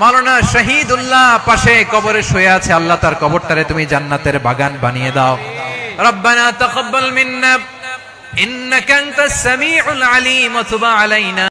মাওলানা শহীদুল্লাহ পাশে কবরে শুয়ে আছে, আল্লাহ তার কবরটারে তুমি জান্নাতের বাগান বানিয়ে দাও। রব্বানা তাকাব্বাল মিন্না ইন্নাকা আনতাস সামিউল আলিম ওয়া তুব আলাইনা।